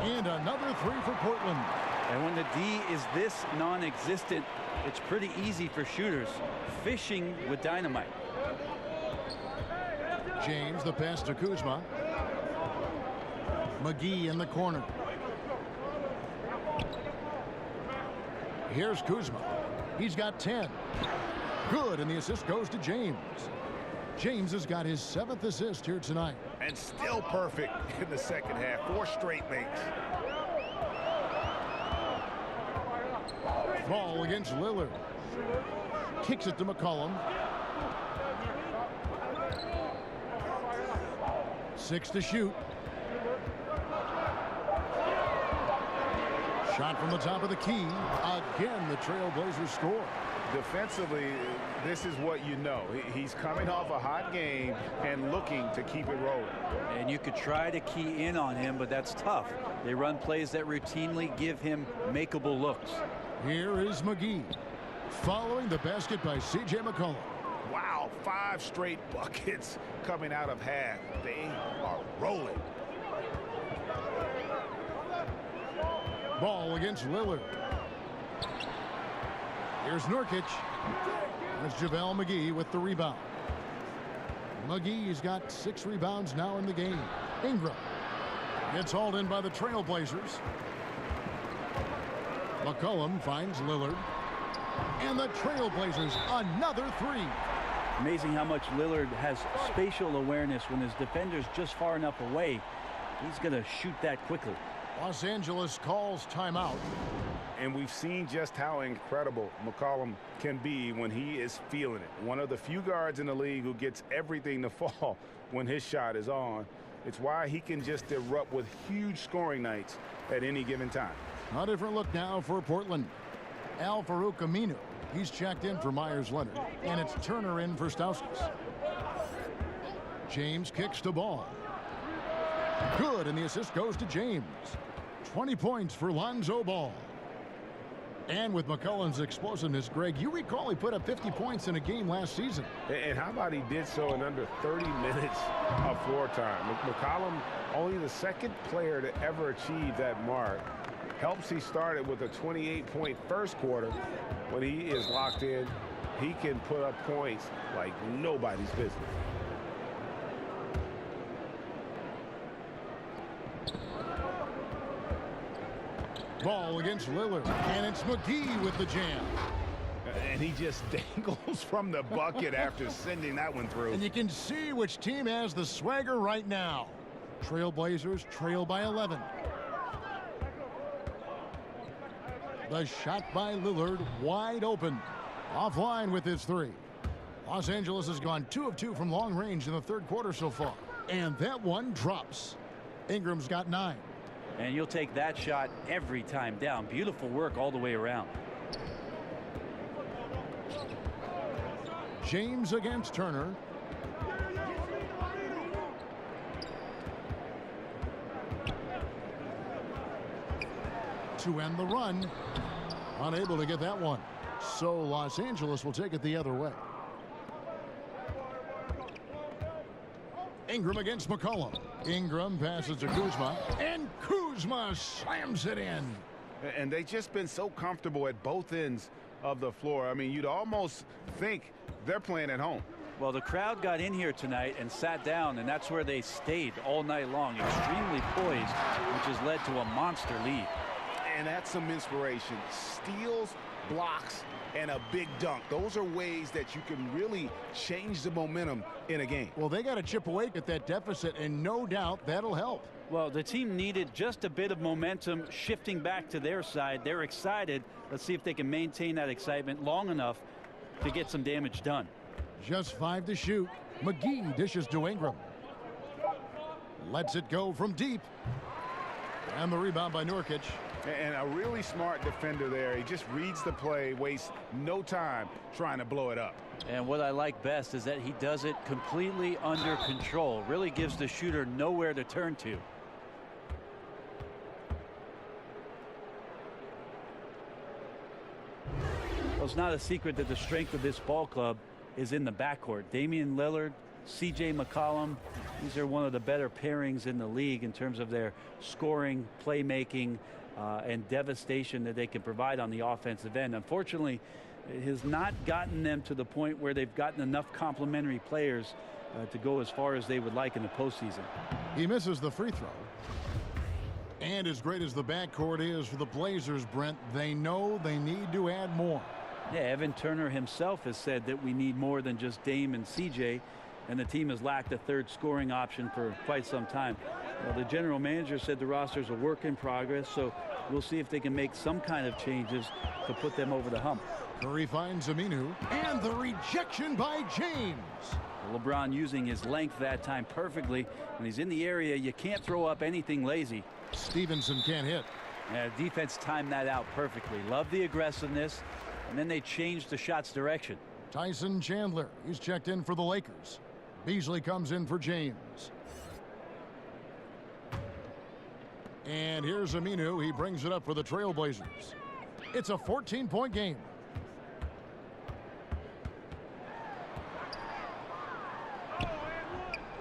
And another 3 for Portland. And when the D is this non-existent, it's pretty easy for shooters. Fishing with dynamite. James, the pass to Kuzma. McGee in the corner. Here's Kuzma. He's got 10. Good, and the assist goes to James. James has got his 7th assist here tonight. And still perfect in the second half. 4 straight makes. Ball against Lillard. Kicks it to McCollum. 6 to shoot. Shot from the top of the key. Again, the Trailblazers score. defensively, this is what you know. He's coming off a hot game and looking to keep it rolling. And you could try to key in on him, but that's tough. They run plays that routinely give him makeable looks. Here is McGee, following the basket by C.J. McCollum. Wow, 5 straight buckets coming out of half. They are rolling. Ball against Lillard. Here's Nurkic. There's JaVale McGee with the rebound. McGee's got 6 rebounds now in the game. Ingram gets hauled in by the Trailblazers. McCollum finds Lillard. And the Trailblazers another 3. Amazing how much Lillard has spatial awareness when his defender's just far enough away. He's going to shoot that quickly. Los Angeles calls timeout. And we've seen just how incredible McCollum can be when he is feeling it. One of the few guards in the league who gets everything to fall when his shot is on. It's why he can just erupt with huge scoring nights at any given time. A different look now for Portland. Al-Farouq Aminu. He's checked in for Myers Leonard. And it's Turner in for Stauskas. James kicks the ball. Good, and the assist goes to James. 20 points for Lonzo Ball. And with McCollum's explosiveness, Greg, you recall he put up 50 points in a game last season. And how about he did so in under 30 minutes of floor time? McCollum, only the 2nd player to ever achieve that mark. Helps he started with a 28-point first quarter. When he is locked in, he can put up points like nobody's business. Ball against Lillard, and it's McGee with the jam. And he just dangles from the bucket after sending that one through. And you can see which team has the swagger right now. Trailblazers trail by 11. The shot by Lillard, wide open. Offline with his 3. Los Angeles has gone 2 of 2 from long range in the 3rd quarter so far. And that one drops. Ingram's got 9. And you'll take that shot every time down. Beautiful work all the way around. James against Turner. To end the run. Unable to get that one. So Los Angeles will take it the other way. Ingram against McCollum. Ingram passes to Kuzma. And Kuzma slams it in. And they've just been so comfortable at both ends of the floor. I mean, you'd almost think they're playing at home. Well, the crowd got in here tonight and sat down, and that's where they stayed all night long. Extremely poised, which has led to a monster lead. And that's some inspiration. Steals, blocks, and a big dunk. Those are ways that you can really change the momentum in a game. Well, they got to chip away at that deficit, and no doubt that'll help. Well, the team needed just a bit of momentum shifting back to their side. They're excited. Let's see if they can maintain that excitement long enough to get some damage done. Just 5 to shoot. McGee dishes to Ingram. Lets it go from deep. And the rebound by Nurkic. And a really smart defender there. He just reads the play, wastes no time trying to blow it up. And what I like best is that he does it completely under control. Really gives the shooter nowhere to turn to. Well, it's not a secret that the strength of this ball club is in the backcourt. Damian Lillard, C.J. McCollum, these are one of the better pairings in the league in terms of their scoring, playmaking, and devastation that they can provide on the offensive end. Unfortunately, it has not gotten them to the point where they've gotten enough complementary players to go as far as they would like in the postseason. He misses the free throw. And as great as the backcourt is for the Blazers, Brent, they know they need to add more. Yeah, Evan Turner himself has said that we need more than just Dame and CJ, and the team has lacked a 3rd scoring option for quite some time. Well, the general manager said the roster is a work in progress, so we'll see if they can make some kind of changes to put them over the hump. Curry finds Aminu, and the rejection by James. LeBron using his length that time perfectly. When he's in the area, you can't throw up anything lazy. Stevenson can't hit. Defense timed that out perfectly. Love the aggressiveness. and then they changed the shot's direction. Tyson Chandler, he's checked in for the Lakers. Beasley comes in for James. And here's Aminu. He brings it up for the Trailblazers. It's a 14-point game.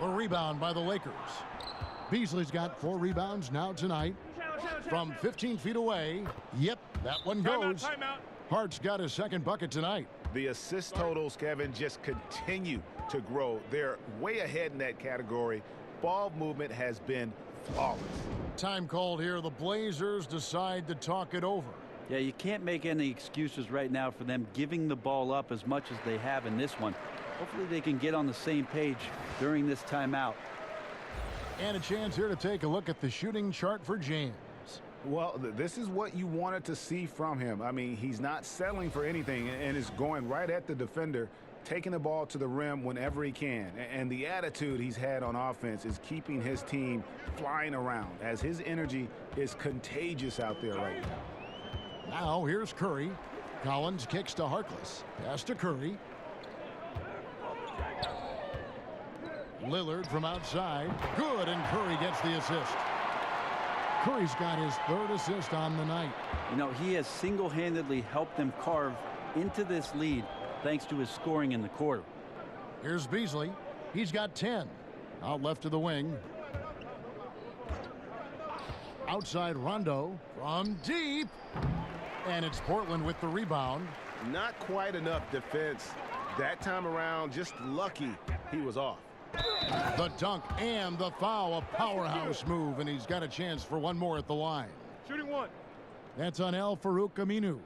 A rebound by the Lakers. Beasley's got 4 rebounds now tonight. From 15 feet away. Yep, that one goes. Timeout. Hart's got his second bucket tonight. The assist totals, Kevin, just continue to grow. They're way ahead in that category. Ball movement has been flawless. Time called here. The Blazers decide to talk it over. Yeah, you can't make any excuses right now for them giving the ball up as much as they have in this one. Hopefully they can get on the same page during this timeout. And a chance here to take a look at the shooting chart for James. Well, this is what you wanted to see from him. I mean, he's not settling for anything and is going right at the defender, taking the ball to the rim whenever he can. And the attitude he's had on offense is keeping his team flying around, as his energy is contagious out there right now. Now here's Curry. Collins kicks to Harkless. Pass to Curry. Lillard from outside. Good, and Curry gets the assist. Curry's got his 3rd assist on the night. You know, he has single-handedly helped them carve into this lead thanks to his scoring in the quarter. Here's Beasley. He's got 10. Out left to the wing. Outside Rondo from deep. And it's Portland with the rebound. Not quite enough defense that time around. Just lucky he was off. The dunk and the foul, a powerhouse move, and he's got a chance for one more at the line. Shooting one. That's on Al-Farouq Aminu.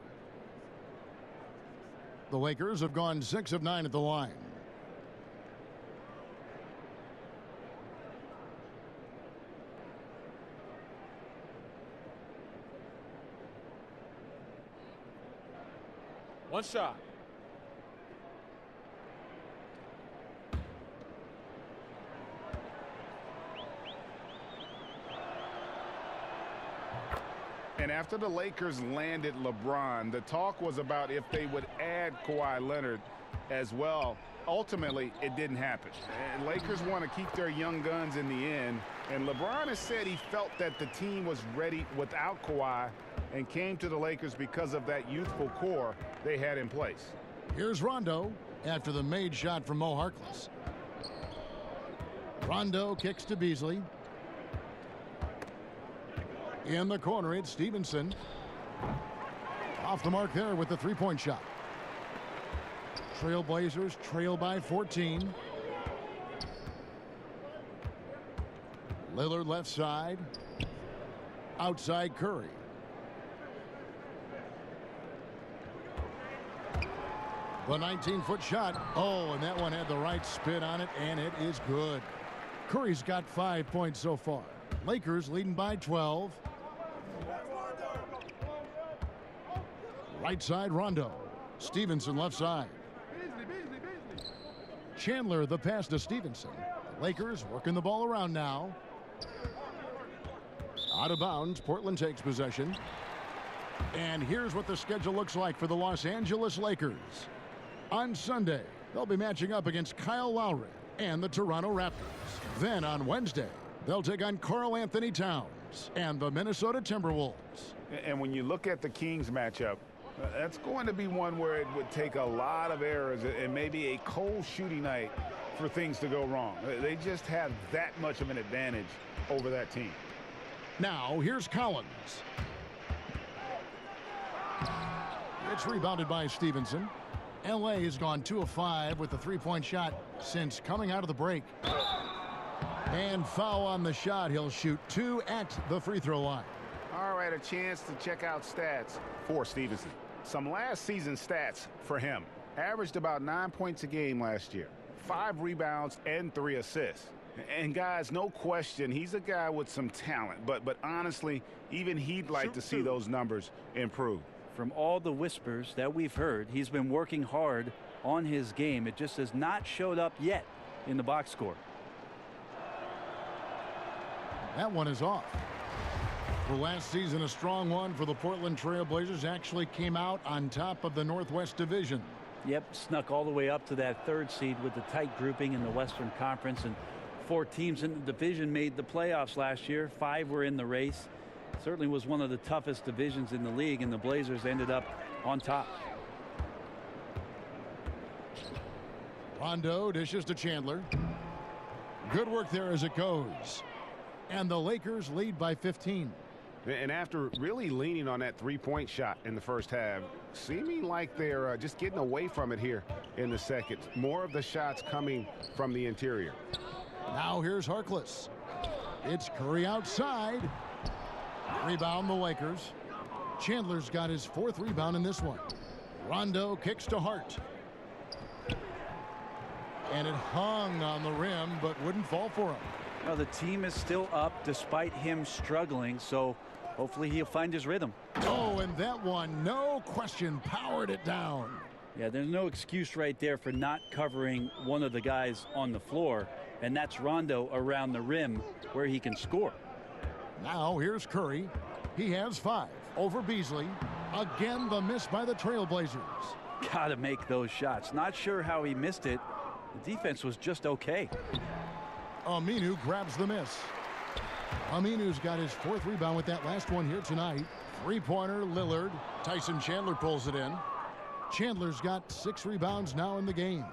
The Lakers have gone 6 of 9 at the line. One shot. And after the Lakers landed LeBron, the talk was about if they would add Kawhi Leonard as well. Ultimately, it didn't happen. And Lakers want to keep their young guns in the end. And LeBron has said he felt that the team was ready without Kawhi and came to the Lakers because of that youthful core they had in place. Here's Rondo after the made shot from Mo Harkless. Rondo kicks to Beasley. In the corner, it's Stevenson. Off the mark there with the 3-point shot. Trailblazers trail by 14. Lillard left side. Outside Curry. The 19-foot shot. Oh, and that one had the right spin on it, and it is good. Curry's got 5 points so far. Lakers leading by 12. Right side, Rondo. Stevenson left side. Chandler the pass to Stevenson. The Lakers working the ball around now. Out of bounds, Portland takes possession. And here's what the schedule looks like for the Los Angeles Lakers. On Sunday, they'll be matching up against Kyle Lowry and the Toronto Raptors. Then on Wednesday, they'll take on Karl Anthony Towns and the Minnesota Timberwolves. And when you look at the Kings matchup, that's going to be one where it would take a lot of errors and maybe a cold shooting night for things to go wrong. They just have that much of an advantage over that team. Now, here's Collins. It's rebounded by Stevenson. LA has gone 2 of 5 with the 3-point shot since coming out of the break. And foul on the shot. He'll shoot 2 at the free throw line. All right, a chance to check out stats for Stevenson. Some last season stats for him. Averaged about 9 points a game last year. 5 rebounds and 3 assists. And guys, no question, he's a guy with some talent. But honestly, even he'd like to see those numbers improve. From all the whispers that we've heard, he's been working hard on his game. It just has not showed up yet in the box score. That one is off. Well, last season, a strong one for the Portland Trailblazers. Actually came out on top of the Northwest Division. Yep, snuck all the way up to that 3rd seed with the tight grouping in the Western Conference. And 4 teams in the division made the playoffs last year. 5 were in the race. Certainly was one of the toughest divisions in the league, and the Blazers ended up on top. Rondo dishes to Chandler. Good work there as it goes. And the Lakers lead by 15. And after really leaning on that three-point shot in the first half, seeming like they're just getting away from it here in the second. More of the shots coming from the interior. Now here's Harkless. It's Curry outside. Rebound the Lakers. Chandler's got his 4th rebound in this one. Rondo kicks to Hart. And it hung on the rim, but wouldn't fall for him. Well, the team is still up despite him struggling, so hopefully he'll find his rhythm. Oh, and that one, no question, powered it down. Yeah, there's no excuse right there for not covering one of the guys on the floor, and that's Rondo around the rim where he can score. Now here's Curry. He has 5 over Beasley. Again, the miss by the Trailblazers. Gotta make those shots. Not sure how he missed it. The defense was just okay. Aminu grabs the miss. Aminu's got his 4th rebound with that last one here tonight. 3-pointer, Lillard. Tyson Chandler pulls it in. Chandler's got 6 rebounds now in the game.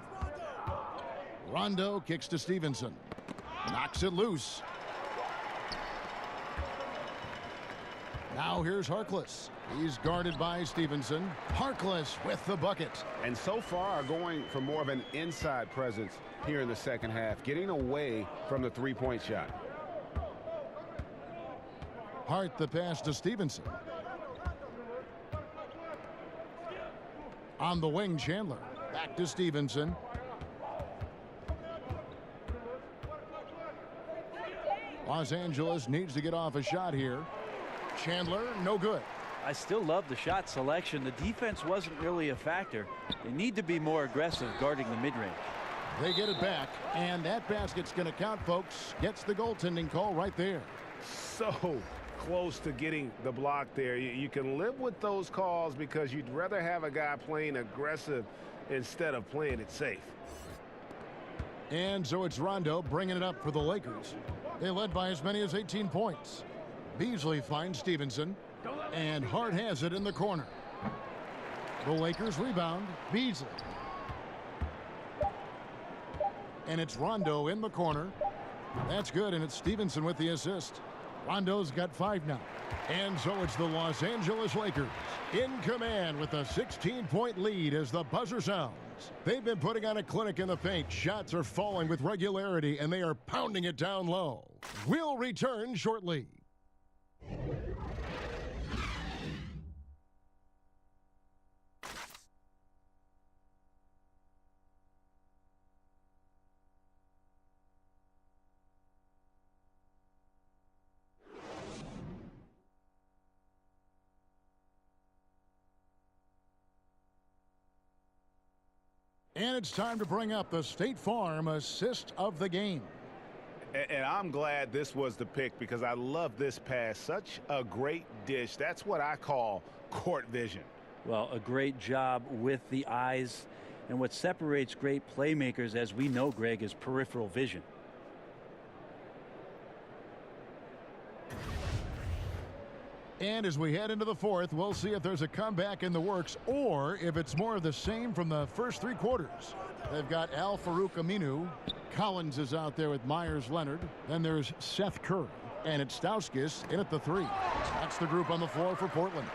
Rondo kicks to Stevenson. Knocks it loose. Now here's Harkless. He's guarded by Stevenson. Harkless with the bucket. And so far going for more of an inside presence here in the second half, getting away from the three-point shot. Hart the pass to Stevenson. On the wing, Chandler. Back to Stevenson. Los Angeles needs to get off a shot here. Chandler, no good. I still love the shot selection. The defense wasn't really a factor. They need to be more aggressive guarding the mid-range. They get it back, and that basket's going to count, folks. Gets the goaltending call right there. So close to getting the block there. You can live with those calls because you'd rather have a guy playing aggressive instead of playing it safe. And so it's Rondo bringing it up for the Lakers. They led by as many as 18 points. Beasley finds Stevenson, and Hart has it in the corner. The Lakers rebound. Beasley. And it's Rondo in the corner. That's good, and it's Stevenson with the assist. Rondo's got 5 now. And so it's the Los Angeles Lakers in command with a 16-point lead as the buzzer sounds. They've been putting on a clinic in the paint. Shots are falling with regularity, and they are pounding it down low. We'll return shortly. And it's time to bring up the State Farm assist of the game. And I'm glad this was the pick because I love this pass. Such a great dish. That's what I call court vision. Well, a great job with the eyes. And what separates great playmakers, as we know, Greg, is peripheral vision. And as we head into the 4th, we'll see if there's a comeback in the works or if it's more of the same from the first 3 quarters. They've got Al-Farouq Aminu. Collins is out there with Myers Leonard. Then there's Seth Curry. And it's Stauskas in at the 3. That's the group on the floor for Portland.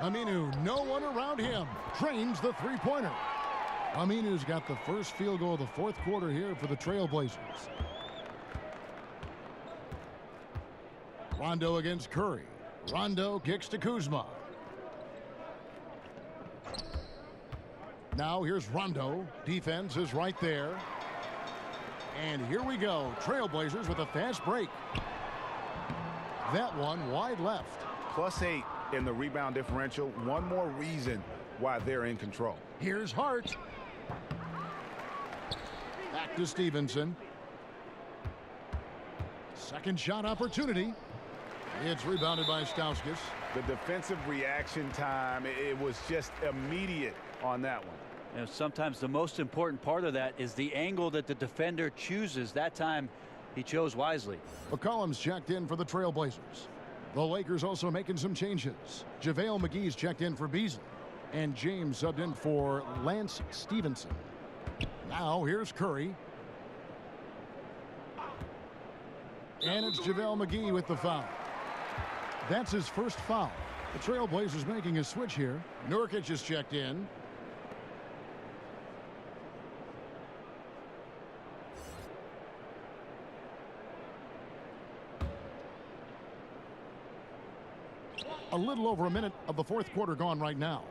Aminu, no one around him. Drains the 3-pointer. Aminu's got the first field goal of the 4th quarter here for the Trailblazers. Rondo against Curry. Rondo kicks to Kuzma. Now here's Rondo. Defense is right there. And here we go. Trailblazers with a fast break. That one wide left. +8 in the rebound differential. One more reason why they're in control. Here's Hart. Back to Stevenson. Second shot opportunity. It's rebounded by Stauskas. The defensive reaction time, it was just immediate on that one. You know, sometimes the most important part of that is the angle that the defender chooses. That time he chose wisely. McCollum's checked in for the Trailblazers. The Lakers also making some changes. JaVale McGee's checked in for Beasley. And James subbed in for Lance Stevenson. Now here's Curry. And it's JaVale McGee with the foul. That's his first foul. The Trailblazers making a switch here. Nurkic is checked in. A little over a minute of the fourth quarter gone right now.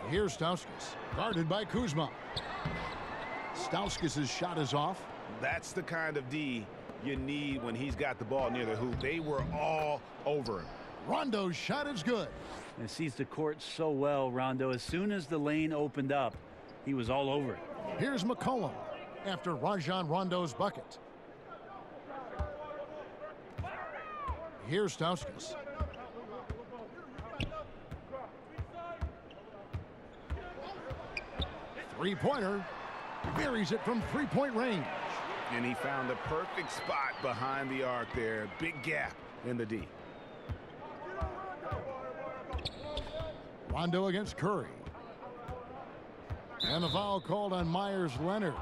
Here's Stauskas, guarded by Kuzma. Stauskas' shot is off. That's the kind of D you need when he's got the ball near the hoop. They were all over him. Rondo's shot is good. And sees the court so well, Rondo. As soon as the lane opened up, he was all over it. Here's McCollum after Rajon Rondo's bucket. Here's Stauskas. Three-pointer. Buries it from three-point range. And he found the perfect spot behind the arc there. Big gap in the D. Rondo against Curry. And the foul called on Myers Leonard.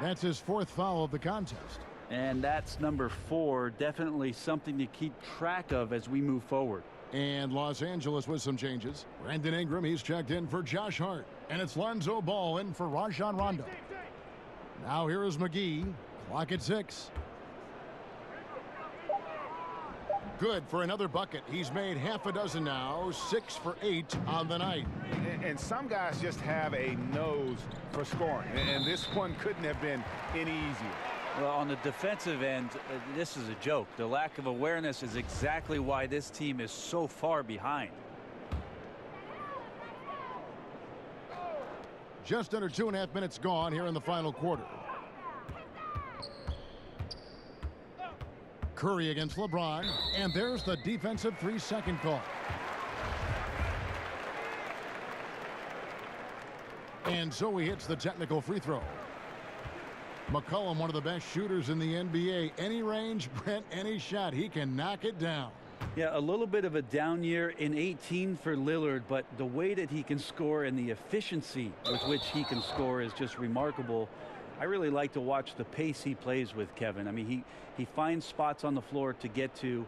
That's his fourth foul of the contest. And that's number 4. Definitely something to keep track of as we move forward. And Los Angeles with some changes. Brandon Ingram, he's checked in for Josh Hart. And it's Lonzo Ball in for Rajon Rondo. Now here is McGee. Clock at 6. Good for another bucket. He's made half a dozen now. 6 for 8 on the night. And some guys just have a nose for scoring. And this one couldn't have been any easier. Well, on the defensive end, this is a joke. The lack of awareness is exactly why this team is so far behind. Just under 2.5 minutes gone here in the final quarter. Curry against LeBron, and there's the defensive 3-second call. And so he hits the technical free throw. McCollum, one of the best shooters in the NBA. Any range, Brent, any shot, he can knock it down. Yeah, a little bit of a down year in 18 for Lillard, but the way that he can score and the efficiency with which he can score is just remarkable. I really like to watch the pace he plays with, Kevin. I mean, he finds spots on the floor to get to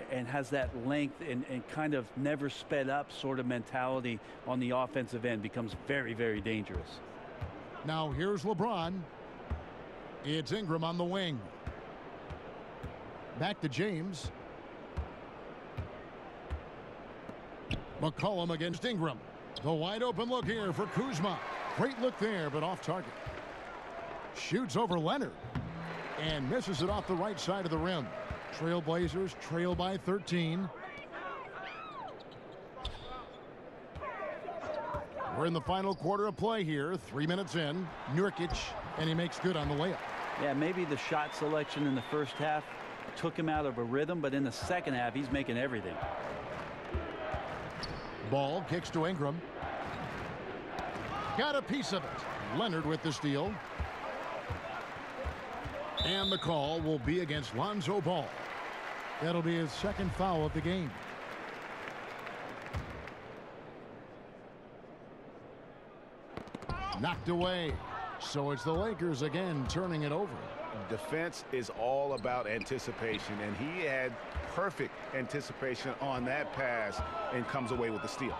and has that length and kind of never sped up sort of mentality on the offensive end. Becomes very, very dangerous. Now here's LeBron. It's Ingram on the wing. Back to James. McCollum against Ingram. The wide open look here for Kuzma. Great look there, but off target. Shoots over Leonard and misses it off the right side of the rim. Trailblazers trail by 13. We're in the final quarter of play here. 3 minutes in. Nurkic, and he makes good on the layup. Yeah, maybe the shot selection in the first half took him out of a rhythm, but in the second half, he's making everything. Ball kicks to Ingram. Got a piece of it. Leonard with the steal. And the call will be against Lonzo Ball. That'll be his second foul of the game. Knocked away. So it's the Lakers again turning it over. Defense is all about anticipation, and he had perfect anticipation on that pass and comes away with the steal.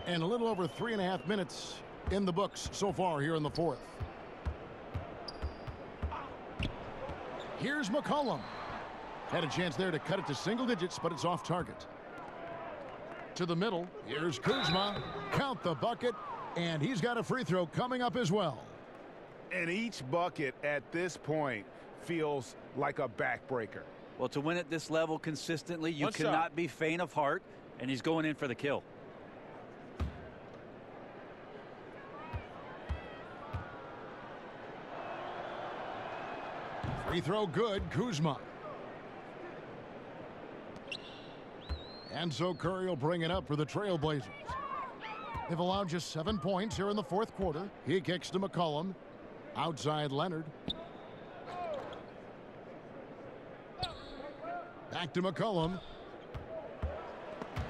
And a little over 3.5 minutes in the books so far here in the fourth. Here's McCollum. Had a chance there to cut it to single digits, but it's off target. To the middle. Here's Kuzma. Count the bucket, and he's got a free throw coming up as well. And each bucket at this point feels like a backbreaker. Well, to win at this level consistently, you cannot be faint of heart, and he's going in for the kill. Free throw good, Kuzma. And so Curry will bring it up for the Trailblazers. They've allowed just 7 points here in the fourth quarter. He kicks to McCollum. Outside Leonard. Back to McCollum.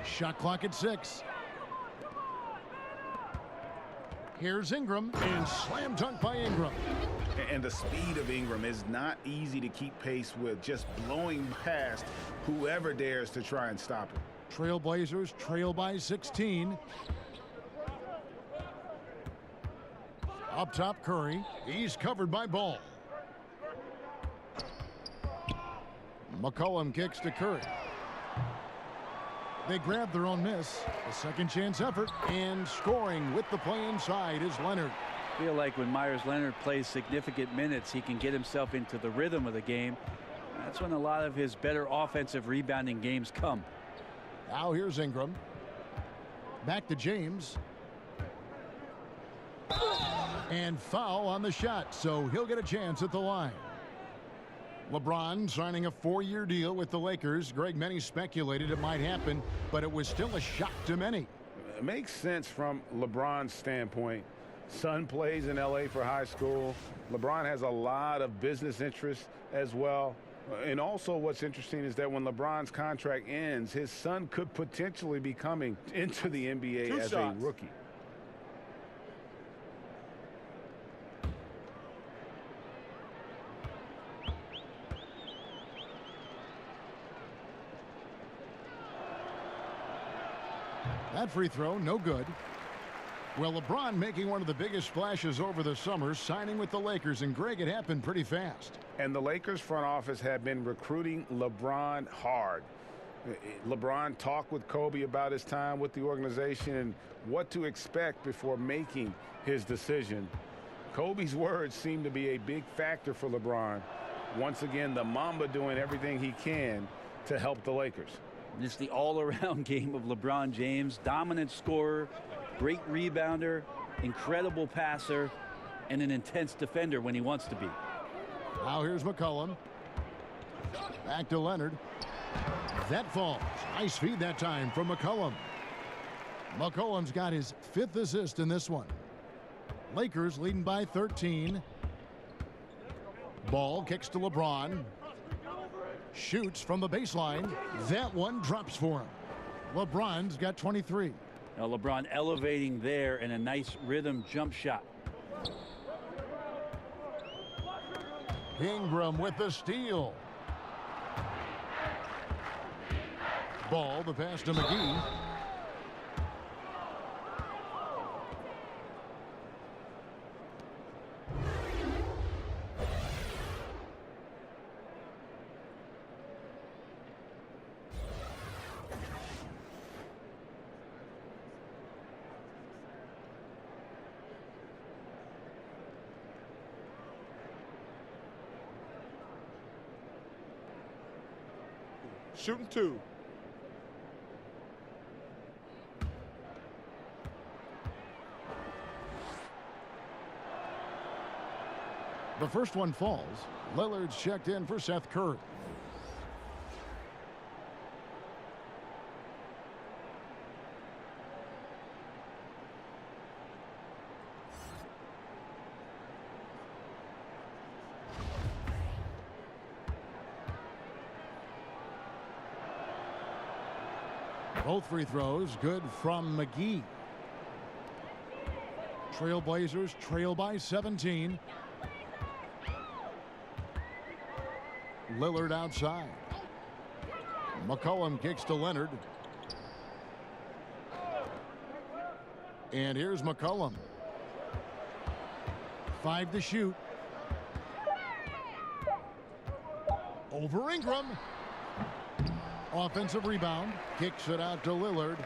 Shot clock at 6. Here's Ingram, and slam dunk by Ingram. And the speed of Ingram is not easy to keep pace with, just blowing past whoever dares to try and stop him. Trailblazers trail by 16. Up top, Curry. He's covered by Ball. McCollum kicks to Curry. They grab their own miss. A second chance effort, and scoring with the play inside is Leonard. I feel like when Myers Leonard plays significant minutes, he can get himself into the rhythm of the game. That's when a lot of his better offensive rebounding games come. Now here's Ingram. Back to James. And foul on the shot, so he'll get a chance at the line. LeBron signing a 4-year deal with the Lakers. Greg, many speculated it might happen, but it was still a shock to many. It makes sense from LeBron's standpoint. Son plays in LA for high school. LeBron has a lot of business interests as well. And also what's interesting is that when LeBron's contract ends, his son could potentially be coming into the NBA as a rookie. That free throw, no good. Well, LeBron making one of the biggest splashes over the summer, signing with the Lakers, and Greg, it happened pretty fast. And the Lakers front office have been recruiting LeBron hard. LeBron talked with Kobe about his time with the organization and what to expect before making his decision. Kobe's words seem to be a big factor for LeBron. Once again, the Mamba doing everything he can to help the Lakers. Just the all-around game of LeBron James. Dominant scorer, great rebounder, incredible passer, and an intense defender when he wants to be. Now here's McCollum. Back to Leonard. That falls. Nice feed that time from McCollum. McCollum's got his 5th assist in this one. Lakers leading by 13. Ball kicks to LeBron. Shoots from the baseline. That one drops for him. LeBron's got 23. Now LeBron elevating there and a nice rhythm jump shot. Ingram with the steal. Ball, the pass to McGee. Shooting 2. The first one falls. Lillard's checked in for Seth Curry. Both free throws good from McGee. Trailblazers trail by 17. Lillard outside. McCollum kicks to Leonard. And here's McCollum. 5 to shoot. Over Ingram. Offensive rebound. Kicks it out to Lillard.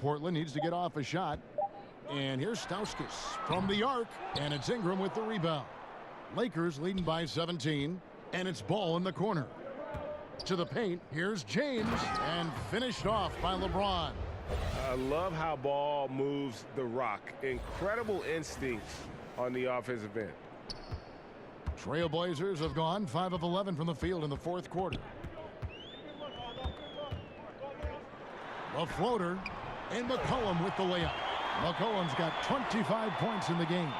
Portland needs to get off a shot. And here's Stauskas from the arc. And it's Ingram with the rebound. Lakers leading by 17. And it's Ball in the corner. To the paint. Here's James. And finished off by LeBron. I love how ball moves the rock. Incredible instincts on the offensive end. Trailblazers have gone 5 of 11 from the field in the fourth quarter. The floater, and McCollum with the layup. McCollum's got 25 points in the game.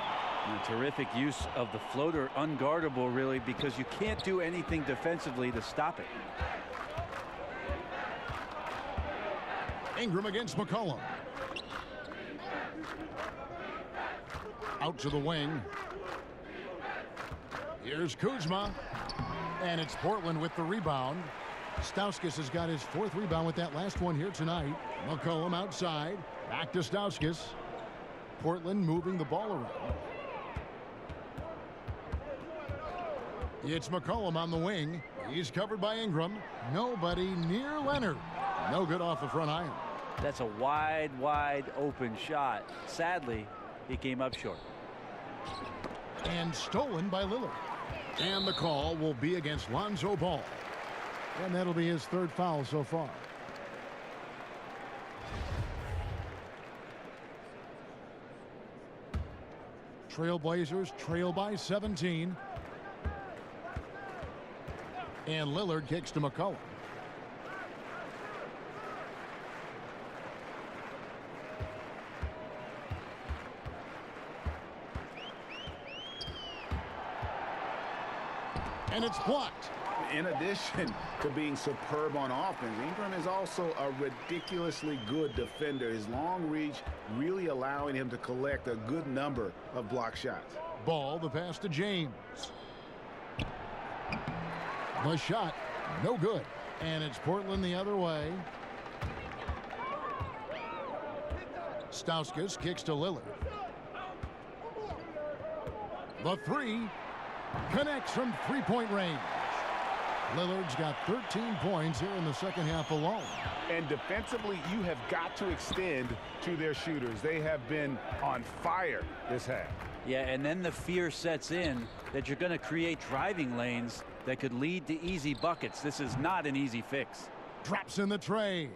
And a terrific use of the floater, unguardable really, because you can't do anything defensively to stop it. Ingram against McCollum. Out to the wing. Here's Kuzma. And it's Portland with the rebound. Stauskas has got his 4th rebound with that last one here tonight. McCollum outside. Back to Stauskas. Portland moving the ball around. It's McCollum on the wing. He's covered by Ingram. Nobody near Leonard. No good off the front iron. That's a wide open shot. Sadly, he came up short. And stolen by Lillard. And the call will be against Lonzo Ball. And that'll be his 3rd foul so far. Trailblazers trail by 17. And Lillard kicks to McCollum. And it's blocked. In addition to being superb on offense, Ingram is also a ridiculously good defender. His long reach really allowing him to collect a good number of block shots. Ball, the pass to James. The shot, no good. And it's Portland the other way. Stauskas kicks to Lillard. The 3 connects from 3-point range. Lillard's got 13 points here in the second half alone. And defensively, you have got to extend to their shooters. They have been on fire this half. Yeah, and then the fear sets in that you're going to create driving lanes that could lead to easy buckets. This is not an easy fix. Drops in the tray.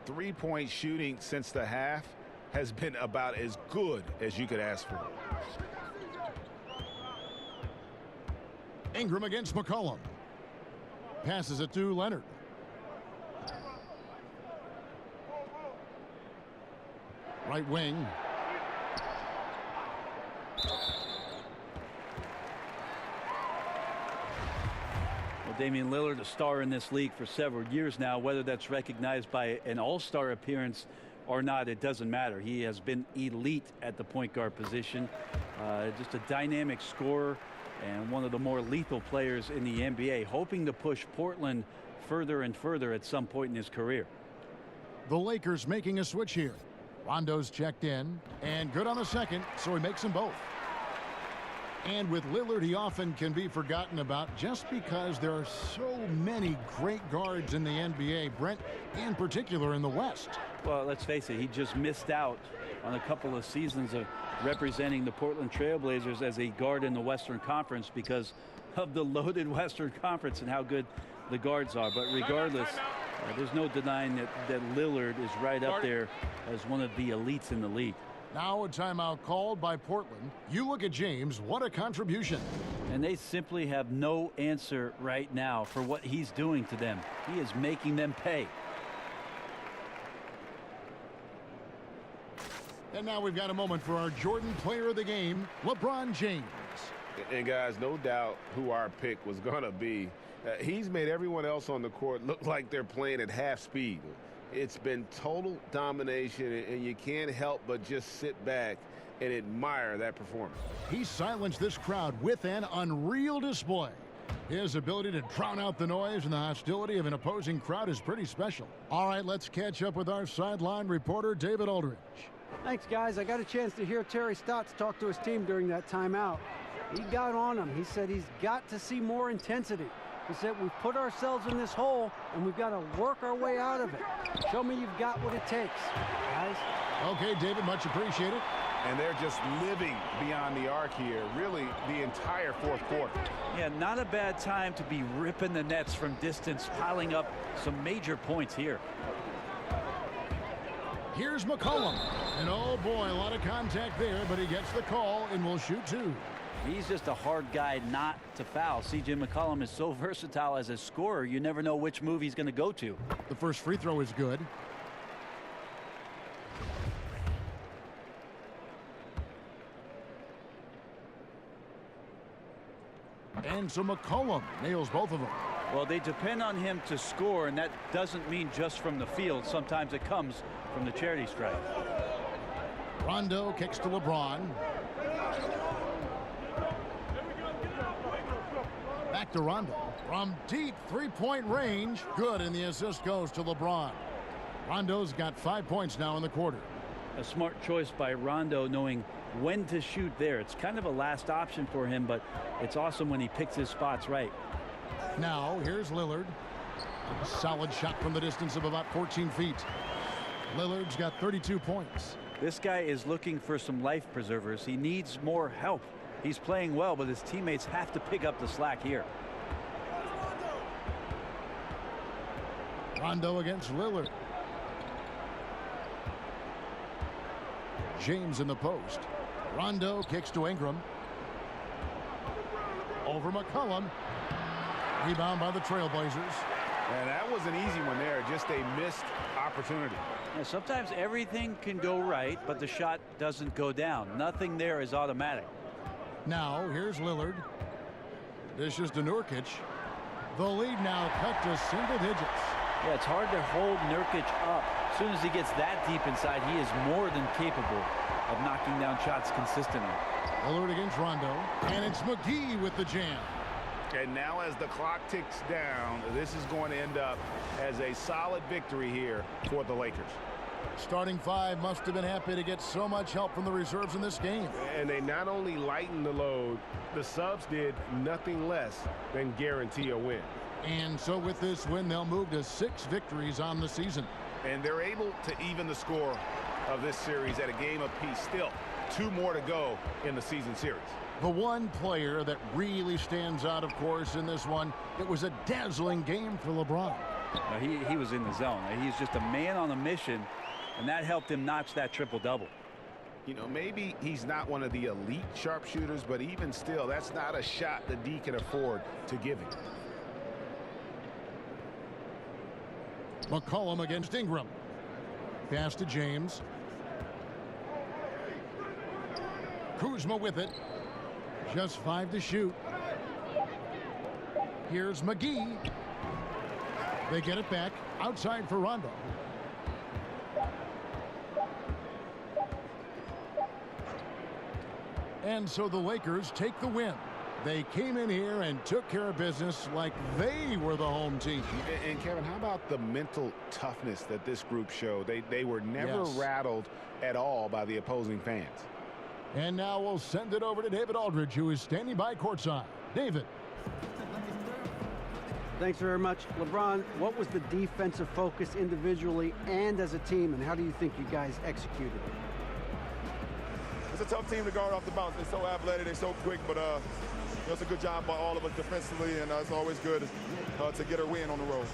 3-point shooting since the half has been about as good as you could ask for. Ingram against McCollum. Passes it to Leonard. Right wing. Well, Damian Lillard, a star in this league for several years now. Whether that's recognized by an all-star appearance or not, it doesn't matter. He has been elite at the point guard position. Just a dynamic scorer and one of the more lethal players in the NBA, hoping to push Portland further and further at some point in his career. The Lakers making a switch here. Rondo's checked in and good on the second, so he makes them both. And with Lillard, he often can be forgotten about just because there are so many great guards in the NBA, Brent, in particular in the West. Well, let's face it, he just missed out on a couple of seasons of representing the Portland Trailblazers as a guard in the Western Conference because of the loaded Western Conference and how good the guards are. But regardless, there's no denying that Lillard is right up there as one of the elites in the league. Now a timeout called by Portland. You look at James, what a contribution. And they simply have no answer right now for what he's doing to them. He is making them pay. And now we've got a moment for our Jordan player of the game, LeBron James. And guys, no doubt who our pick was going to be. He's made everyone else on the court look like they're playing at half speed. It's been total domination, and you can't help but just sit back and admire that performance. He silenced this crowd with an unreal display. His ability to drown out the noise and the hostility of an opposing crowd is pretty special. All right, let's catch up with our sideline reporter, David Aldridge. Thanks, guys. I got a chance to hear Terry Stotts talk to his team during that timeout. He got on him. He said he's got to see more intensity. He said we've put ourselves in this hole and we've got to work our way out of it. Show me you've got what it takes, guys. Okay, David, much appreciated. And they're just living beyond the arc here, really the entire fourth quarter. Yeah, not a bad time to be ripping the nets from distance, piling up some major points here. Here's McCollum. And oh boy, a lot of contact there, but he gets the call and will shoot 2. He's just a hard guy not to foul. C.J. McCollum is so versatile as a scorer, you never know which move he's going to go to. The first free throw is good. And so McCollum nails both of them. Well, they depend on him to score, and that doesn't mean just from the field. Sometimes it comes from the charity stripe. Rondo kicks to LeBron. Back to Rondo. From deep three-point range. Good, and the assist goes to LeBron. Rondo's got 5 points now in the quarter. A smart choice by Rondo, knowing when to shoot there. It's kind of a last option for him, but it's awesome when he picks his spots right. Now, here's Lillard. A solid shot from the distance of about 14 feet. Lillard's got 32 points. This guy is looking for some life preservers. He needs more help. He's playing well, but his teammates have to pick up the slack here. Rondo against Lillard. James in the post. Rondo kicks to Ingram. Over McCollum. Rebound by the Trailblazers. And that was an easy one there, just a missed opportunity. Yeah, sometimes everything can go right, but the shot doesn't go down. Nothing there is automatic. Now, here's Lillard. Dishes to Nurkic. The lead now cut to single digits. Yeah, it's hard to hold Nurkic up. As soon as he gets that deep inside, he is more than capable of knocking down shots consistently. Lillard against Rondo. And it's McGee with the jam. And now as the clock ticks down, this is going to end up as a solid victory here for the Lakers. Starting 5 must have been happy to get so much help from the reserves in this game. And they not only lightened the load, the subs did nothing less than guarantee a win. And so with this win, they'll move to 6 victories on the season. And they're able to even the score of this series at a game apiece. Still 2 more to go in the season series. The one player that really stands out, of course, in this one, it was a dazzling game for LeBron. He was in the zone. He's just a man on a mission, and that helped him notch that triple-double. You know, maybe he's not one of the elite sharpshooters, but even still, that's not a shot that D can afford to give him. McCollum against Ingram. Pass to James. Kuzma with it. Just 5 to shoot. Here's McGee. They get it back outside for Rondo. And so the Lakers take the win. They came in here and took care of business like they were the home team. And Kevin, how about the mental toughness that this group showed? They were never rattled at all by the opposing fans. And now we'll send it over to David Aldridge, who is standing by courtside. David. Thanks very much. LeBron, what was the defensive focus individually and as a team, and how do you think you guys executed it? It's a tough team to guard off the bounce. They're so athletic, they're so quick, but it's a good job by all of us defensively, and it's always good to get a win on the road.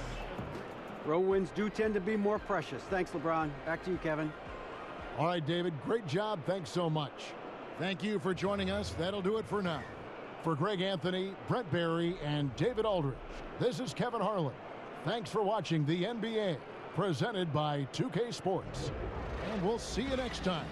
Road wins do tend to be more precious. Thanks, LeBron. Back to you, Kevin. All right, David, great job. Thanks so much. Thank you for joining us. That'll do it for now. For Greg Anthony, Brent Barry, and David Aldridge, this is Kevin Harlan. Thanks for watching the NBA, presented by 2K Sports. And we'll see you next time.